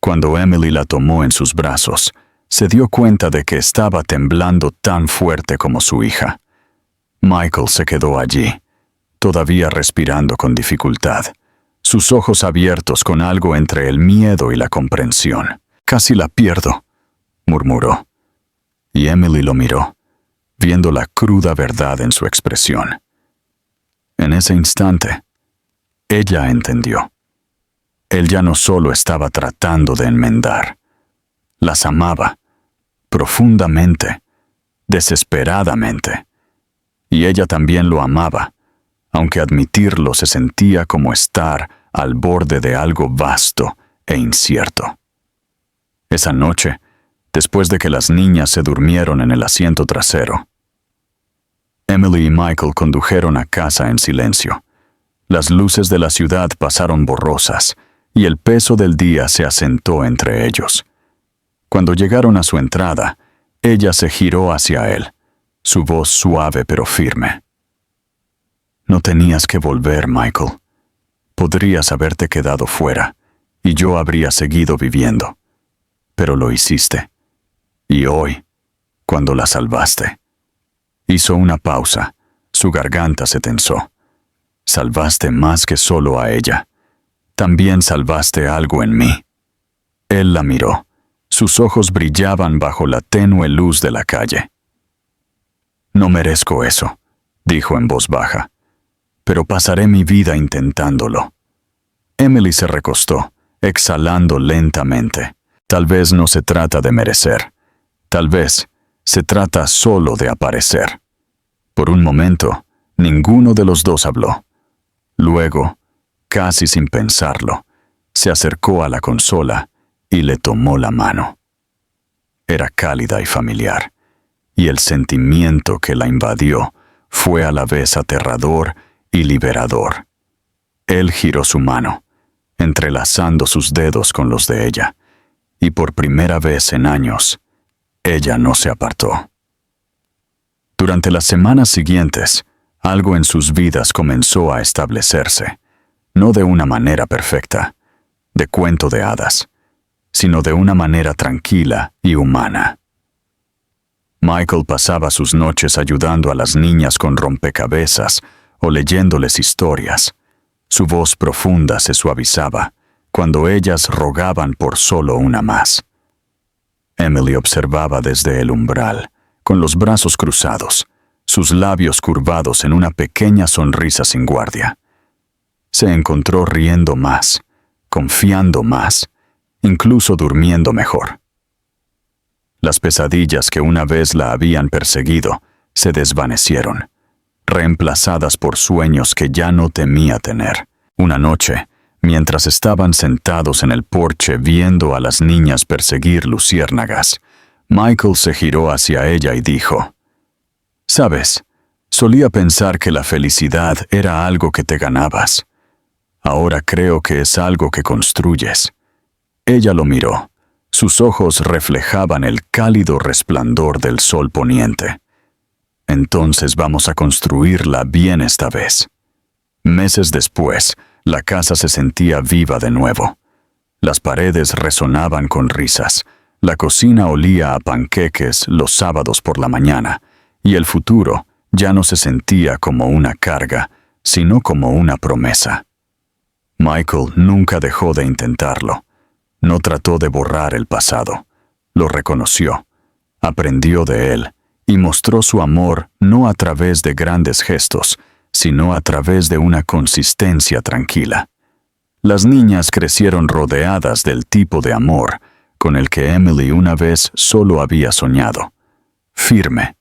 Cuando Emily la tomó en sus brazos, se dio cuenta de que estaba temblando tan fuerte como su hija. Michael se quedó allí, todavía respirando con dificultad, sus ojos abiertos con algo entre el miedo y la comprensión. «Casi la pierdo», murmuró. Y Emily lo miró, viendo la cruda verdad en su expresión. En ese instante, ella entendió. Él ya no solo estaba tratando de enmendar, las amaba, profundamente, desesperadamente, y ella también lo amaba, aunque admitirlo se sentía como estar al borde de algo vasto e incierto. Esa noche, después de que las niñas se durmieron en el asiento trasero, Emily y Michael condujeron a casa en silencio. Las luces de la ciudad pasaron borrosas y el peso del día se asentó entre ellos. Cuando llegaron a su entrada, ella se giró hacia él, su voz suave pero firme. No tenías que volver, Michael. Podrías haberte quedado fuera, y yo habría seguido viviendo. Pero lo hiciste. Y hoy, cuando la salvaste. Hizo una pausa, su garganta se tensó. Salvaste más que solo a ella. También salvaste algo en mí. Él la miró. Sus ojos brillaban bajo la tenue luz de la calle. No merezco eso, dijo en voz baja, pero pasaré mi vida intentándolo. Emily se recostó, exhalando lentamente. Tal vez no se trata de merecer. Tal vez se trata solo de aparecer. Por un momento, ninguno de los dos habló. Luego, casi sin pensarlo, se acercó a la consola y le tomó la mano. Era cálida y familiar, y el sentimiento que la invadió fue a la vez aterrador y liberador. Él giró su mano, entrelazando sus dedos con los de ella, y por primera vez en años, ella no se apartó. Durante las semanas siguientes, algo en sus vidas comenzó a establecerse, no de una manera perfecta, de cuento de hadas, sino de una manera tranquila y humana. Michael pasaba sus noches ayudando a las niñas con rompecabezas o leyéndoles historias. Su voz profunda se suavizaba cuando ellas rogaban por solo una más. Emily observaba desde el umbral, con los brazos cruzados, sus labios curvados en una pequeña sonrisa sin guardia. Se encontró riendo más, confiando más, incluso durmiendo mejor. Las pesadillas que una vez la habían perseguido se desvanecieron, reemplazadas por sueños que ya no temía tener. Una noche, mientras estaban sentados en el porche viendo a las niñas perseguir luciérnagas, Michael se giró hacia ella y dijo: «Sabes, solía pensar que la felicidad era algo que te ganabas. Ahora creo que es algo que construyes». Ella lo miró. Sus ojos reflejaban el cálido resplandor del sol poniente. «Entonces vamos a construirla bien esta vez». Meses después, la casa se sentía viva de nuevo. Las paredes resonaban con risas, la cocina olía a panqueques los sábados por la mañana, y el futuro ya no se sentía como una carga, sino como una promesa. Michael nunca dejó de intentarlo. No trató de borrar el pasado. Lo reconoció, aprendió de él y mostró su amor no a través de grandes gestos, sino a través de una consistencia tranquila. Las niñas crecieron rodeadas del tipo de amor con el que Emily una vez solo había soñado. Firme,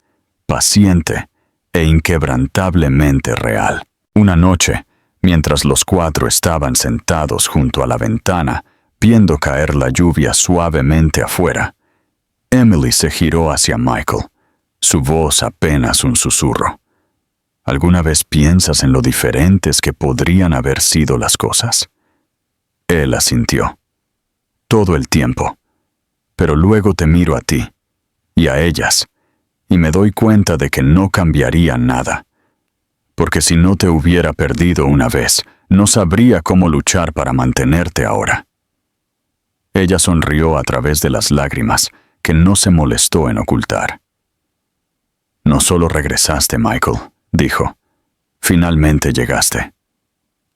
paciente e inquebrantablemente real. Una noche, mientras los cuatro estaban sentados junto a la ventana, viendo caer la lluvia suavemente afuera, Emily se giró hacia Michael, su voz apenas un susurro. ¿Alguna vez piensas en lo diferentes que podrían haber sido las cosas? Él asintió. Todo el tiempo. Pero luego te miro a ti, y a ellas, y me doy cuenta de que no cambiaría nada. Porque si no te hubiera perdido una vez, no sabría cómo luchar para mantenerte ahora. Ella sonrió a través de las lágrimas, que no se molestó en ocultar. «No solo regresaste, Michael», dijo. «Finalmente llegaste».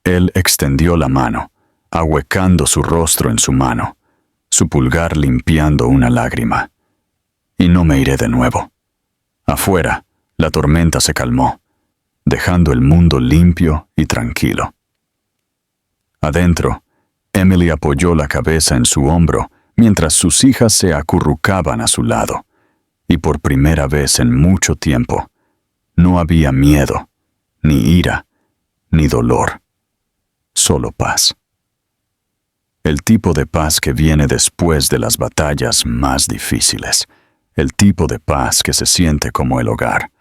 Él extendió la mano, ahuecando su rostro en su mano, su pulgar limpiando una lágrima. «Y no me iré de nuevo». Afuera, la tormenta se calmó, dejando el mundo limpio y tranquilo. Adentro, Emily apoyó la cabeza en su hombro mientras sus hijas se acurrucaban a su lado, y por primera vez en mucho tiempo, No había miedo, ni ira, ni dolor, solo paz. El tipo de paz que viene después de las batallas más difíciles, el tipo de paz que se siente como el hogar.